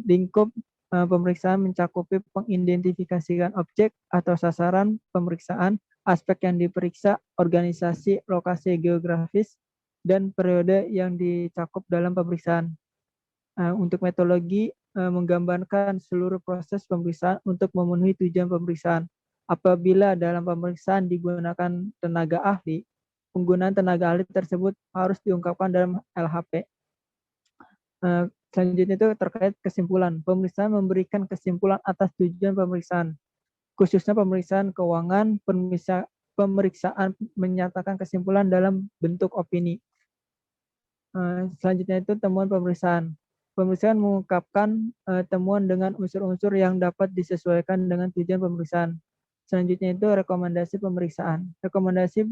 Lingkup pemeriksaan mencakupi pengidentifikasikan objek atau sasaran pemeriksaan, aspek yang diperiksa, organisasi, lokasi geografis, dan periode yang dicakup dalam pemeriksaan. Untuk metodologi, menggambarkan seluruh proses pemeriksaan untuk memenuhi tujuan pemeriksaan. Apabila dalam pemeriksaan digunakan tenaga ahli, penggunaan tenaga ahli tersebut harus diungkapkan dalam LHP. Selanjutnya itu terkait kesimpulan. Pemeriksaan memberikan kesimpulan atas tujuan pemeriksaan, khususnya pemeriksaan keuangan. Pemeriksaan menyatakan kesimpulan dalam bentuk opini. Selanjutnya itu temuan pemeriksaan. Pemeriksaan mengungkapkan temuan dengan unsur-unsur yang dapat disesuaikan dengan tujuan pemeriksaan. Selanjutnya itu rekomendasi pemeriksaan. Rekomendasi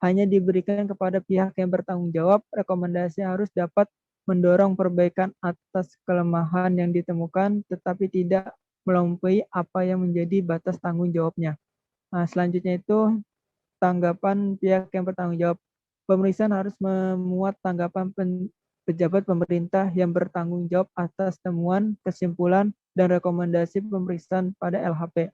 hanya diberikan kepada pihak yang bertanggung jawab. Rekomendasi harus dapat mendorong perbaikan atas kelemahan yang ditemukan, tetapi tidak melampaui apa yang menjadi batas tanggung jawabnya. Selanjutnya itu tanggapan pihak yang bertanggung jawab. Pemeriksaan harus memuat tanggapan pejabat pemerintah yang bertanggung jawab atas temuan, kesimpulan, dan rekomendasi pemeriksaan pada LHP.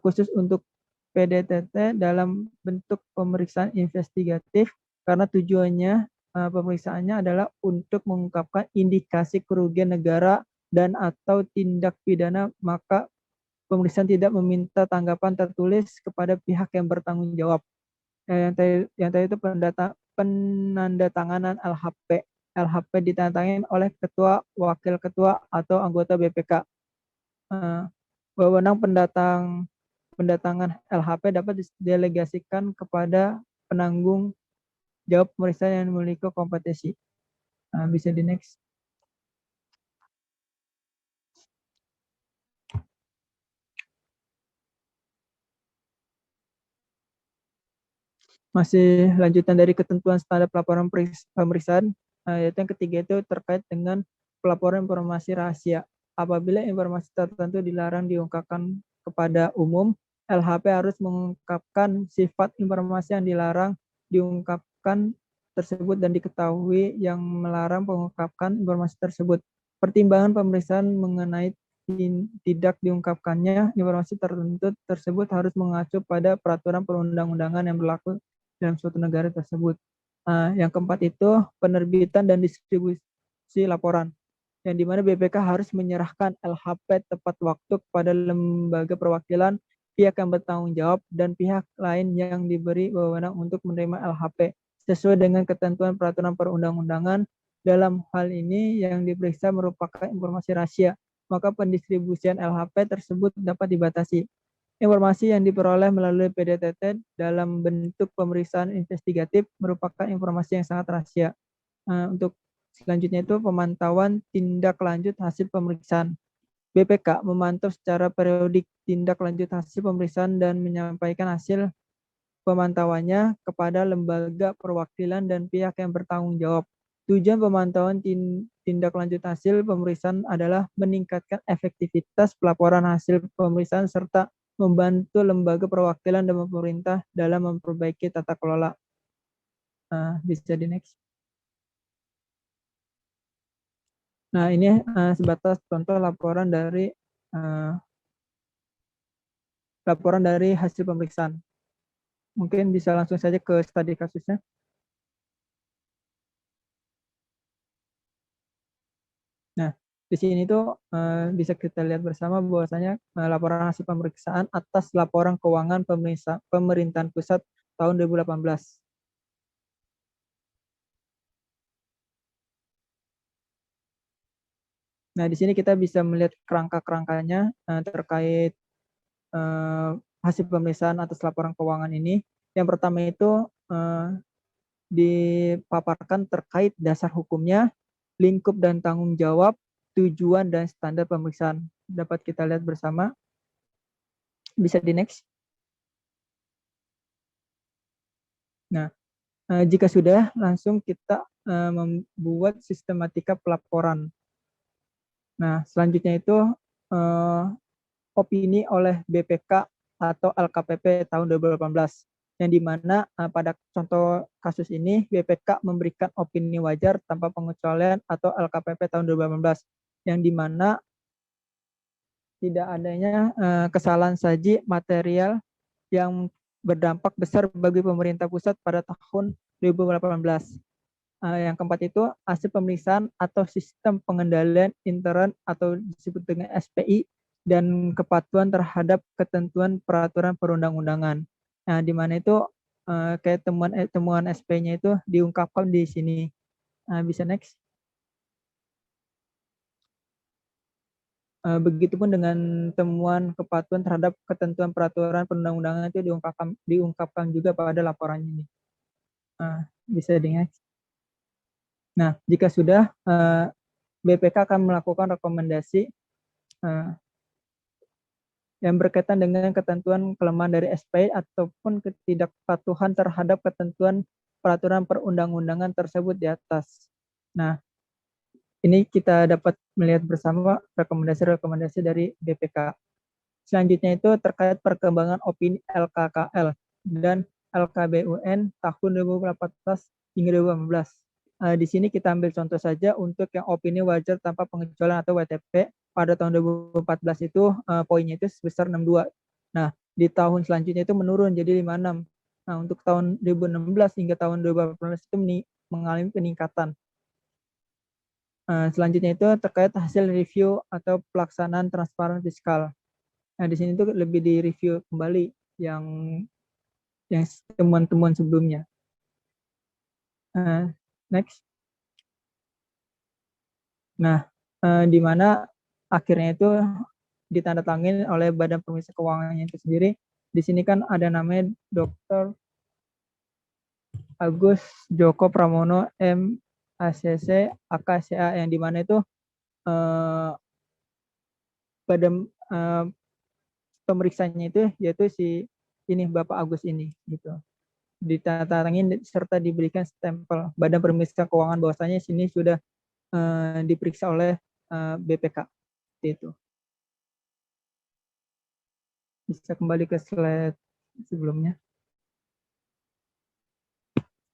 Khusus untuk PDTT dalam bentuk pemeriksaan investigatif, karena tujuannya pemeriksaannya adalah untuk mengungkapkan indikasi kerugian negara dan atau tindak pidana, maka pemeriksaan tidak meminta tanggapan tertulis kepada pihak yang bertanggung jawab. Yang tadi itu penandatanganan LHP. LHP ditandatangani oleh ketua, wakil ketua, atau anggota BPK. Wewenang pendatangan LHP dapat didelegasikan kepada penanggung jawab pemeriksaan yang memiliki kompetensi. Bisa di next. Masih lanjutan dari ketentuan standar pelaporan pemeriksaan, yaitu yang ketiga itu terkait dengan pelaporan informasi rahasia. Apabila informasi tertentu dilarang diungkapkan kepada umum, LHP harus mengungkapkan sifat informasi yang dilarang diungkapkan tersebut dan diketahui yang melarang mengungkapkan informasi tersebut. Pertimbangan pemeriksaan mengenai tidak diungkapkannya informasi tertentu tersebut harus mengacu pada peraturan perundang-undangan yang berlaku dalam suatu negara tersebut. Yang keempat itu penerbitan dan distribusi laporan, yang dimana BPK harus menyerahkan LHP tepat waktu kepada lembaga perwakilan, pihak yang bertanggung jawab, dan pihak lain yang diberi wewenang untuk menerima LHP sesuai dengan ketentuan peraturan perundang-undangan. Dalam hal ini yang diperiksa merupakan informasi rahasia, maka pendistribusian LHP tersebut dapat dibatasi. Informasi yang diperoleh melalui PDTT dalam bentuk pemeriksaan investigatif merupakan informasi yang sangat rahasia. Untuk selanjutnya itu pemantauan tindak lanjut hasil pemeriksaan. BPK memantau secara periodik tindak lanjut hasil pemeriksaan dan menyampaikan hasil pemantauannya kepada lembaga perwakilan dan pihak yang bertanggung jawab. Tujuan pemantauan tindak lanjut hasil pemeriksaan adalah meningkatkan efektivitas pelaporan hasil pemeriksaan serta membantu lembaga perwakilan dan pemerintah dalam memperbaiki tata kelola. Bisa di next. Nah, ini sebatas contoh laporan dari hasil pemeriksaan. Mungkin bisa langsung saja ke studi kasusnya. Nah, di sini tuh bisa kita lihat bersama bahwasanya laporan hasil pemeriksaan atas laporan keuangan pemerintahan pusat tahun 2018. Nah, di sini kita bisa melihat kerangka-kerangkanya terkait hasil pemeriksaan atas laporan keuangan ini. Yang pertama itu dipaparkan terkait dasar hukumnya, lingkup dan tanggung jawab, tujuan dan standar pemeriksaan. Dapat kita lihat bersama. Bisa di next. Nah, jika sudah, langsung kita membuat sistematika pelaporan. Nah, selanjutnya itu opini oleh BPK atau LKPP tahun 2018. Yang dimana pada contoh kasus ini BPK memberikan opini wajar tanpa pengecualian atau LKPP tahun 2018, yang dimana tidak adanya kesalahan saji material yang berdampak besar bagi pemerintah pusat pada tahun 2018. Yang keempat itu hasil pemeriksaan atau sistem pengendalian intern atau disebut dengan SPI dan kepatuhan terhadap ketentuan peraturan perundang-undangan. Nah, di mana itu kayak temuan SP-nya itu diungkapkan di sini. Bisa next. Begitupun dengan temuan kepatuhan terhadap ketentuan peraturan perundang-undangan itu diungkapkan juga pada laporan ini. Bisa di next. Nah, jika sudah, BPK akan melakukan rekomendasi yang berkaitan dengan ketentuan kelemahan dari SPI ataupun ketidakpatuhan terhadap ketentuan peraturan perundang-undangan tersebut di atas. Nah, ini kita dapat melihat bersama rekomendasi-rekomendasi dari BPK. Selanjutnya itu terkait perkembangan opini LKKL dan LKBUN tahun 2014 hingga 2015. Di sini kita ambil contoh saja untuk yang opini wajar tanpa pengecualian atau WTP pada tahun 2014 itu poinnya itu sebesar 62. Nah, di tahun selanjutnya itu menurun jadi 56. Nah, untuk tahun 2016 hingga tahun 2018 itu mengalami peningkatan. Selanjutnya itu terkait hasil review atau pelaksanaan transparan fiskal. Nah, di sini tuh lebih di-review kembali yang temuan-temuan sebelumnya. Next. Nah, di mana akhirnya itu ditandatangani oleh Badan Pemeriksa Keuangannya itu sendiri. Di sini kan ada namanya Dr. Agus Joko Pramono MACC AKCA yang di mana itu badan pemeriksanya itu yaitu si ini Bapak Agus ini gitu. Ditandatangani serta diberikan stempel Badan Pemeriksa Keuangan bahwasanya sini sudah diperiksa oleh BPK itu. Bisa kembali ke slide sebelumnya.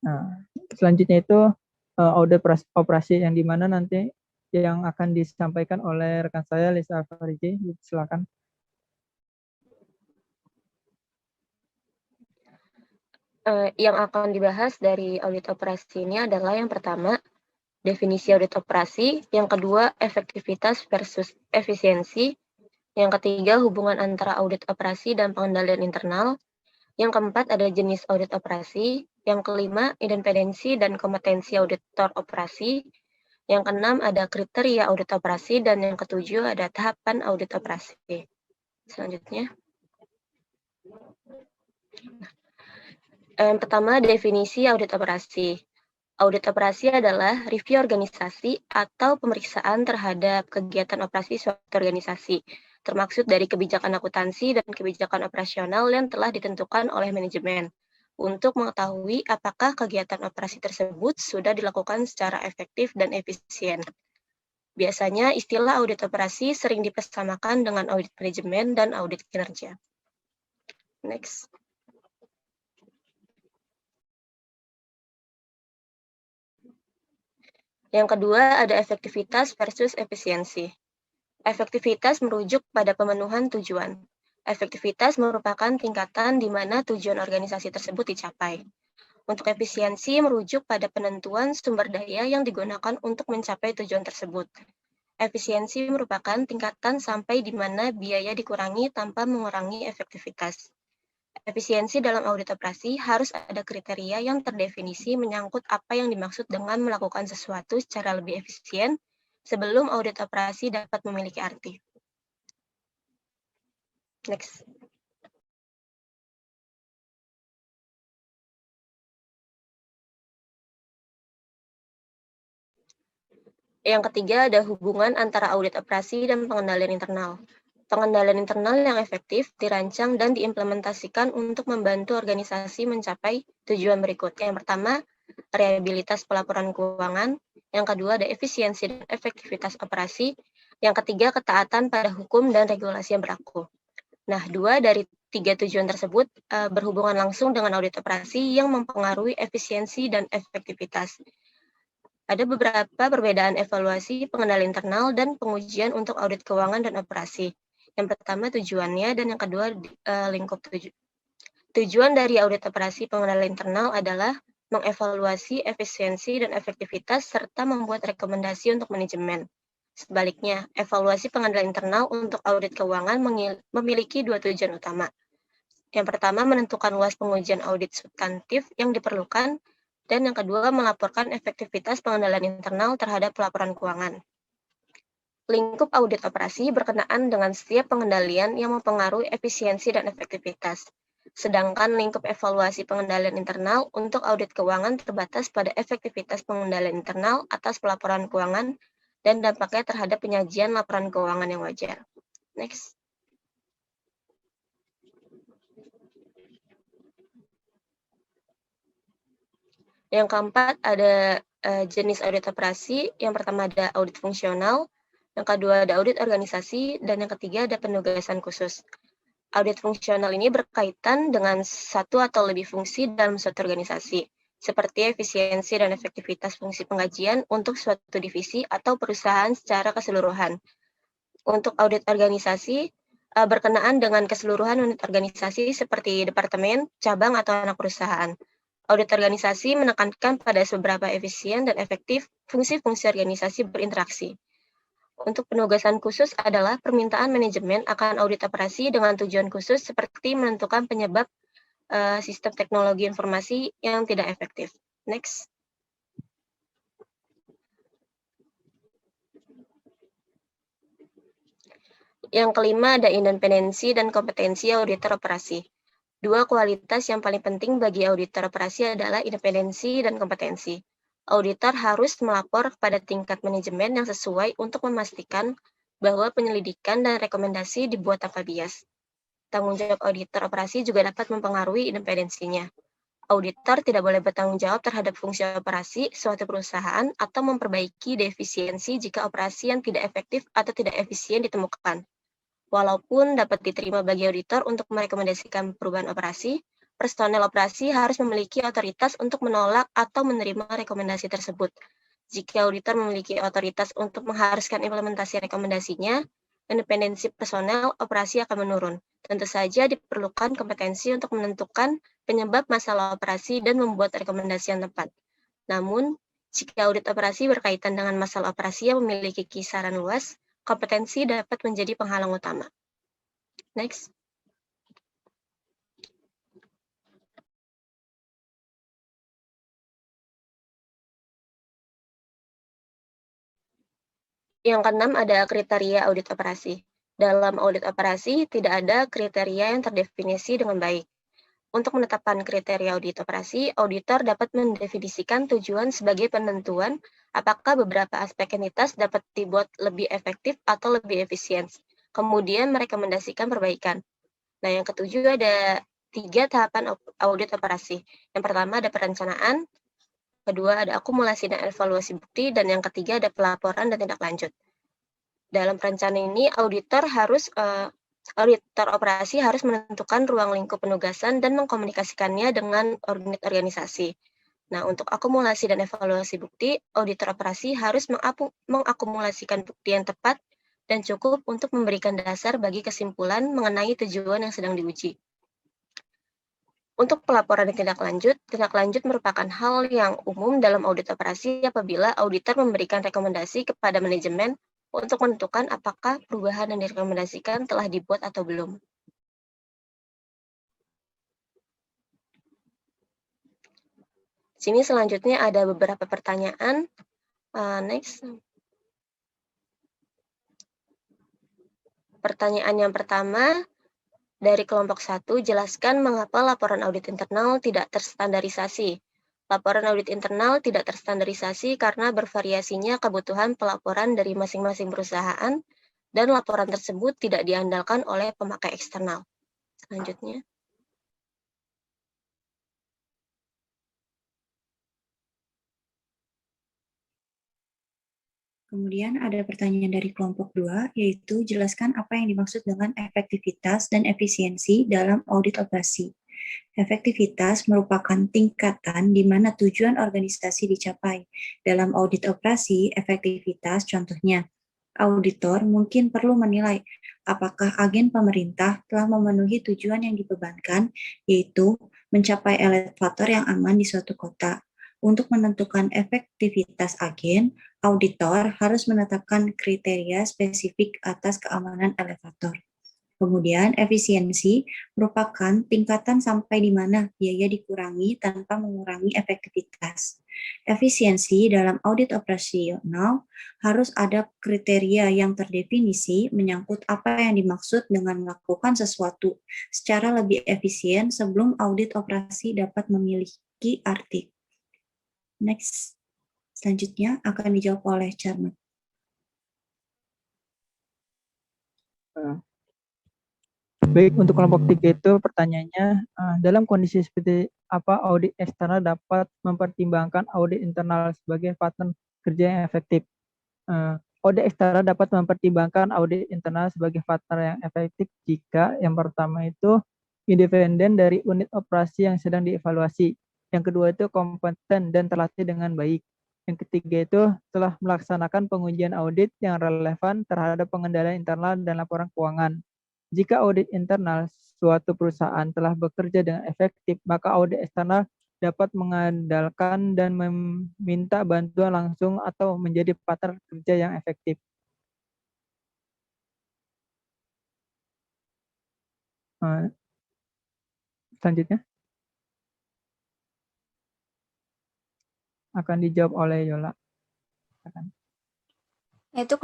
Nah, selanjutnya itu audit operasi yang dimana nanti yang akan disampaikan oleh rekan saya Lisa Alfariji. Silakan. Yang akan dibahas dari audit operasi ini adalah yang pertama, definisi audit operasi, yang kedua, efektivitas versus efisiensi, yang ketiga, hubungan antara audit operasi dan pengendalian internal, yang keempat, ada jenis audit operasi, yang kelima, independensi dan kompetensi auditor operasi, yang keenam, ada kriteria audit operasi, dan yang ketujuh, ada tahapan audit operasi. Selanjutnya. Yang pertama, definisi audit operasi. Audit operasi adalah review organisasi atau pemeriksaan terhadap kegiatan operasi suatu organisasi, termaksud dari kebijakan akuntansi dan kebijakan operasional yang telah ditentukan oleh manajemen, untuk mengetahui apakah kegiatan operasi tersebut sudah dilakukan secara efektif dan efisien. Biasanya istilah audit operasi sering dipersamakan dengan audit manajemen dan audit kinerja. Next. Yang kedua, ada efektivitas versus efisiensi. Efektivitas merujuk pada pemenuhan tujuan. Efektivitas merupakan tingkatan di mana tujuan organisasi tersebut dicapai. Untuk efisiensi merujuk pada penentuan sumber daya yang digunakan untuk mencapai tujuan tersebut. Efisiensi merupakan tingkatan sampai di mana biaya dikurangi tanpa mengurangi efektivitas. Efisiensi dalam audit operasi harus ada kriteria yang terdefinisi menyangkut apa yang dimaksud dengan melakukan sesuatu secara lebih efisien sebelum audit operasi dapat memiliki arti. Next. Yang ketiga ada hubungan antara audit operasi dan pengendalian internal. Pengendalian internal yang efektif dirancang dan diimplementasikan untuk membantu organisasi mencapai tujuan berikut. Yang pertama, reliabilitas pelaporan keuangan. Yang kedua, ada efisiensi dan efektivitas operasi. Yang ketiga, ketaatan pada hukum dan regulasi yang berlaku. Nah, 2 dari 3 tujuan tersebut berhubungan langsung dengan audit operasi yang mempengaruhi efisiensi dan efektivitas. Ada beberapa perbedaan evaluasi pengendalian internal dan pengujian untuk audit keuangan dan operasi. Yang pertama tujuannya dan yang kedua lingkup tujuan. Tujuan dari audit operasi pengendalian internal adalah mengevaluasi efisiensi dan efektivitas serta membuat rekomendasi untuk manajemen. Sebaliknya, evaluasi pengendalian internal untuk audit keuangan memiliki dua tujuan utama. Yang pertama, menentukan luas pengujian audit substantif yang diperlukan, dan yang kedua, melaporkan efektivitas pengendalian internal terhadap laporan keuangan. Lingkup audit operasi berkenaan dengan setiap pengendalian yang mempengaruhi efisiensi dan efektivitas. Sedangkan lingkup evaluasi pengendalian internal untuk audit keuangan terbatas pada efektivitas pengendalian internal atas pelaporan keuangan dan dampaknya terhadap penyajian laporan keuangan yang wajar. Next. Yang keempat ada jenis audit operasi. Yang pertama ada audit fungsional, yang kedua ada audit organisasi, dan yang ketiga ada penugasan khusus. Audit fungsional ini berkaitan dengan satu atau lebih fungsi dalam suatu organisasi, seperti efisiensi dan efektivitas fungsi pengkajian untuk suatu divisi atau perusahaan secara keseluruhan. Untuk audit organisasi, berkenaan dengan keseluruhan unit organisasi seperti departemen, cabang, atau anak perusahaan. Audit organisasi menekankan pada seberapa efisien dan efektif fungsi-fungsi organisasi berinteraksi. Untuk penugasan khusus adalah permintaan manajemen akan audit operasi dengan tujuan khusus seperti menentukan penyebab sistem teknologi informasi yang tidak efektif. Next. Yang kelima ada independensi dan kompetensi auditor operasi. Dua kualitas yang paling penting bagi auditor operasi adalah independensi dan kompetensi. Auditor harus melapor kepada tingkat manajemen yang sesuai untuk memastikan bahwa penyelidikan dan rekomendasi dibuat tanpa bias. Tanggung jawab auditor operasi juga dapat mempengaruhi independensinya. Auditor tidak boleh bertanggung jawab terhadap fungsi operasi suatu perusahaan atau memperbaiki defisiensi jika operasi yang tidak efektif atau tidak efisien ditemukan. Walaupun dapat diterima bagi auditor untuk merekomendasikan perubahan operasi, personel operasi harus memiliki otoritas untuk menolak atau menerima rekomendasi tersebut. Jika auditor memiliki otoritas untuk mengharuskan implementasi rekomendasinya, independensi personel operasi akan menurun. Tentu saja diperlukan kompetensi untuk menentukan penyebab masalah operasi dan membuat rekomendasi yang tepat. Namun, jika audit operasi berkaitan dengan masalah operasi yang memiliki kisaran luas, kompetensi dapat menjadi penghalang utama. Next. Yang keenam ada kriteria audit operasi. Dalam audit operasi, tidak ada kriteria yang terdefinisi dengan baik. Untuk menetapkan kriteria audit operasi, auditor dapat mendefinisikan tujuan sebagai penentuan apakah beberapa aspek entitas dapat dibuat lebih efektif atau lebih efisien. Kemudian merekomendasikan perbaikan. Nah, yang ketujuh ada 3 tahapan audit operasi. Yang pertama ada perencanaan, kedua ada akumulasi dan evaluasi bukti, dan yang ketiga ada pelaporan dan tindak lanjut. Dalam perencanaan ini, auditor operasi harus menentukan ruang lingkup penugasan dan mengkomunikasikannya dengan unit organisasi. Nah, untuk akumulasi dan evaluasi bukti, auditor operasi harus mengakumulasikan bukti yang tepat dan cukup untuk memberikan dasar bagi kesimpulan mengenai tujuan yang sedang diuji. Untuk pelaporan dan tindak lanjut merupakan hal yang umum dalam audit operasi apabila auditor memberikan rekomendasi kepada manajemen untuk menentukan apakah perubahan yang direkomendasikan telah dibuat atau belum. Sini selanjutnya ada beberapa pertanyaan. Next. Pertanyaan yang pertama, dari kelompok 1, jelaskan mengapa laporan audit internal tidak terstandarisasi. Laporan audit internal tidak terstandarisasi karena bervariasinya kebutuhan pelaporan dari masing-masing perusahaan dan laporan tersebut tidak diandalkan oleh pemakai eksternal. Selanjutnya. Kemudian ada pertanyaan dari kelompok 2, yaitu jelaskan apa yang dimaksud dengan efektivitas dan efisiensi dalam audit operasi. Efektivitas merupakan tingkatan di mana tujuan organisasi dicapai. Dalam audit operasi, efektivitas contohnya, auditor mungkin perlu menilai apakah agen pemerintah telah memenuhi tujuan yang dibebankan, yaitu mencapai elevator yang aman di suatu kota. Untuk menentukan efektivitas agen, auditor harus menetapkan kriteria spesifik atas keamanan elevator. Kemudian, efisiensi merupakan tingkatan sampai di mana biaya dikurangi tanpa mengurangi efektivitas. Efisiensi dalam audit operasional harus ada kriteria yang terdefinisi menyangkut apa yang dimaksud dengan melakukan sesuatu secara lebih efisien sebelum audit operasi dapat memiliki arti. Next, selanjutnya akan dijawab oleh Charmat. Baik, untuk kelompok 3 itu pertanyaannya, dalam kondisi seperti apa audit eksternal dapat mempertimbangkan audit internal sebagai partner kerja yang efektif? Audit eksternal dapat mempertimbangkan audit internal sebagai partner yang efektif jika yang pertama itu independen dari unit operasi yang sedang dievaluasi. Yang kedua itu kompeten dan terlatih dengan baik. Yang ketiga itu telah melaksanakan pengujian audit yang relevan terhadap pengendalian internal dan laporan keuangan. Jika audit internal suatu perusahaan telah bekerja dengan efektif, maka audit eksternal dapat mengandalkan dan meminta bantuan langsung atau menjadi partner kerja yang efektif. Selanjutnya akan dijawab oleh Yola. Yaitu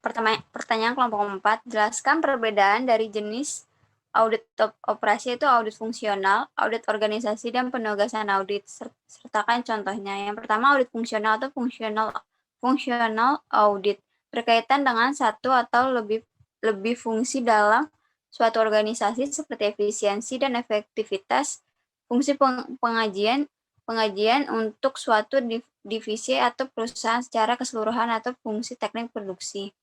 pertanyaan kelompok 4, jelaskan perbedaan dari jenis audit operasi itu audit fungsional, audit organisasi, dan penugasan audit. Sertakan contohnya. Yang pertama, audit fungsional atau fungsional audit berkaitan dengan satu atau lebih fungsi dalam suatu organisasi seperti efisiensi dan efektivitas, fungsi pengajian untuk suatu divisi atau perusahaan secara keseluruhan atau fungsi teknik produksi.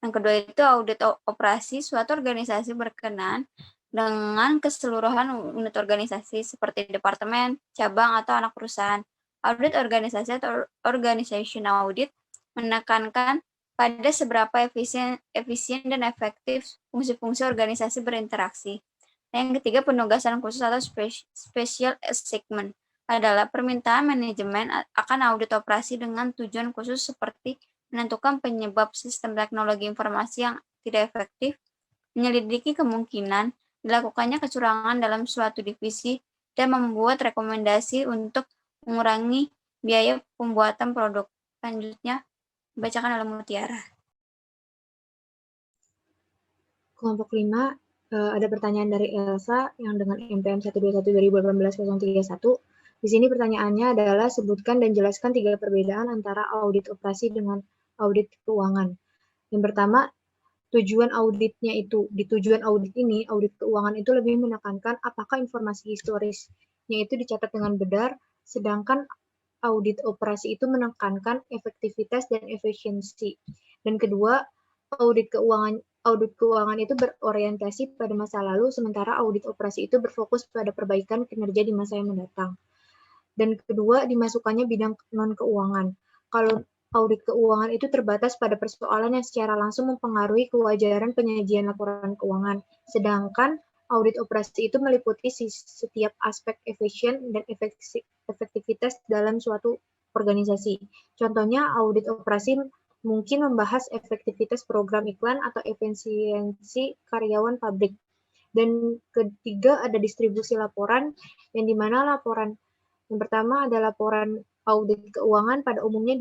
Yang kedua itu audit operasi suatu organisasi berkenaan dengan keseluruhan unit organisasi seperti departemen, cabang, atau anak perusahaan. Audit organisasi atau organization audit menekankan pada seberapa efisien dan efektif fungsi-fungsi organisasi berinteraksi. Yang ketiga, penugasan khusus atau special assignment adalah permintaan manajemen akan audit operasi dengan tujuan khusus seperti menentukan penyebab sistem teknologi informasi yang tidak efektif, menyelidiki kemungkinan dilakukannya kecurangan dalam suatu divisi, dan membuat rekomendasi untuk mengurangi biaya pembuatan produk. Selanjutnya, dibacakan oleh Mutiara. Kelompok 5, ada pertanyaan dari Elsa yang dengan MPM 121/2018-031. Di sini pertanyaannya adalah sebutkan dan jelaskan 3 perbedaan antara audit operasi dengan audit keuangan. Yang pertama, tujuan auditnya itu, di tujuan audit ini, audit keuangan itu lebih menekankan apakah informasi historisnya itu dicatat dengan benar, sedangkan audit operasi itu menekankan efektivitas dan efisiensi. Dan kedua, audit keuangan itu berorientasi pada masa lalu, sementara audit operasi itu berfokus pada perbaikan kinerja di masa yang mendatang. Dan kedua, dimasukkannya bidang non-keuangan. Kalau audit keuangan itu terbatas pada persoalan yang secara langsung mempengaruhi kewajaran penyajian laporan keuangan. Sedangkan audit operasi itu meliputi setiap aspek efisien dan efektivitas dalam suatu organisasi. Contohnya, audit operasi mungkin membahas efektivitas program iklan atau efisiensi karyawan pabrik. Dan ketiga, ada distribusi laporan, yang dimana laporan yang pertama ada laporan audit keuangan pada umumnya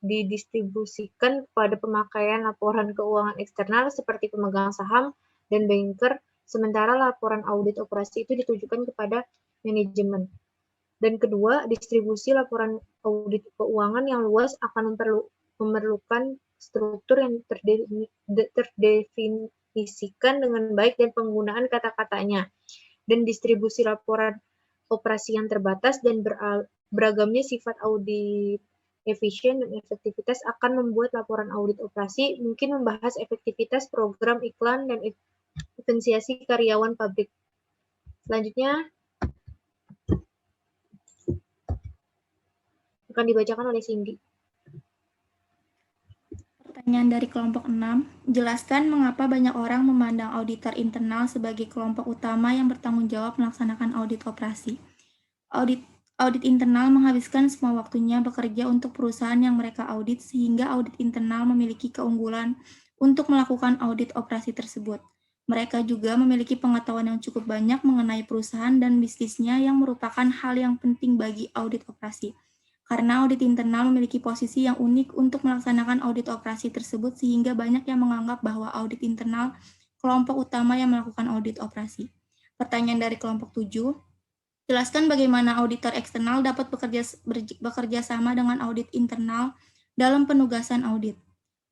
didistribusikan pada pemakaian laporan keuangan eksternal seperti pemegang saham dan banker, sementara laporan audit operasi itu ditujukan kepada manajemen. Dan kedua, distribusi laporan audit keuangan yang luas akan memerlukan struktur yang terdefinisikan dengan baik dan penggunaan kata-katanya. Dan distribusi laporan operasi yang terbatas dan beragamnya sifat audit efisien dan efektivitas akan membuat laporan audit operasi mungkin membahas efektivitas program iklan dan efisiensi karyawan pabrik. Selanjutnya akan dibacakan oleh Cindy. Pertanyaan dari kelompok 6, jelaskan mengapa banyak orang memandang auditor internal sebagai kelompok utama yang bertanggung jawab melaksanakan audit operasi. Audit internal menghabiskan semua waktunya bekerja untuk perusahaan yang mereka audit sehingga audit internal memiliki keunggulan untuk melakukan audit operasi tersebut. Mereka juga memiliki pengetahuan yang cukup banyak mengenai perusahaan dan bisnisnya yang merupakan hal yang penting bagi audit operasi. Karena audit internal memiliki posisi yang unik untuk melaksanakan audit operasi tersebut sehingga banyak yang menganggap bahwa audit internal kelompok utama yang melakukan audit operasi. Pertanyaan dari kelompok 7. Jelaskan bagaimana auditor eksternal dapat bekerja sama dengan audit internal dalam penugasan audit.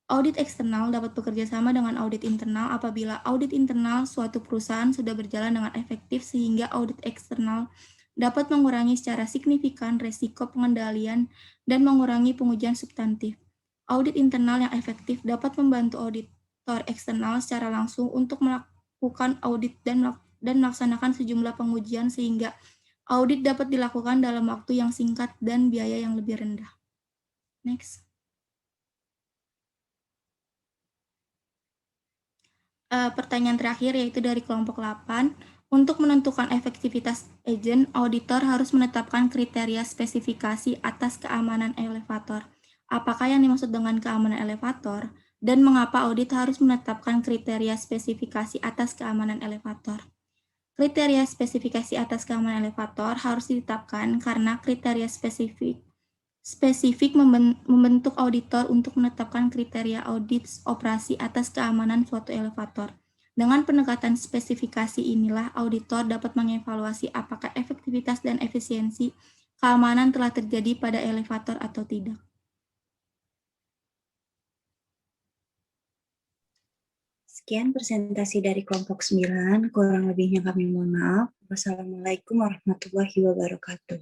Audit eksternal dapat bekerja sama dengan audit internal apabila audit internal suatu perusahaan sudah berjalan dengan efektif sehingga audit eksternal dapat mengurangi secara signifikan risiko pengendalian dan mengurangi pengujian substantif. Audit internal yang efektif dapat membantu auditor eksternal secara langsung untuk melakukan audit dan melaksanakan sejumlah pengujian sehingga audit dapat dilakukan dalam waktu yang singkat dan biaya yang lebih rendah. Next. Pertanyaan terakhir yaitu dari kelompok 8. Untuk menentukan efektivitas agen, auditor harus menetapkan kriteria spesifikasi atas keamanan elevator. Apakah yang dimaksud dengan keamanan elevator? Dan mengapa audit harus menetapkan kriteria spesifikasi atas keamanan elevator? Kriteria spesifikasi atas keamanan elevator harus ditetapkan karena kriteria spesifik membentuk auditor untuk menetapkan kriteria audit operasi atas keamanan suatu elevator. Dengan pendekatan spesifikasi inilah auditor dapat mengevaluasi apakah efektivitas dan efisiensi keamanan telah terjadi pada elevator atau tidak. Sekian presentasi dari kelompok 9, kurang lebihnya kami mohon maaf. Wassalamualaikum warahmatullahi wabarakatuh.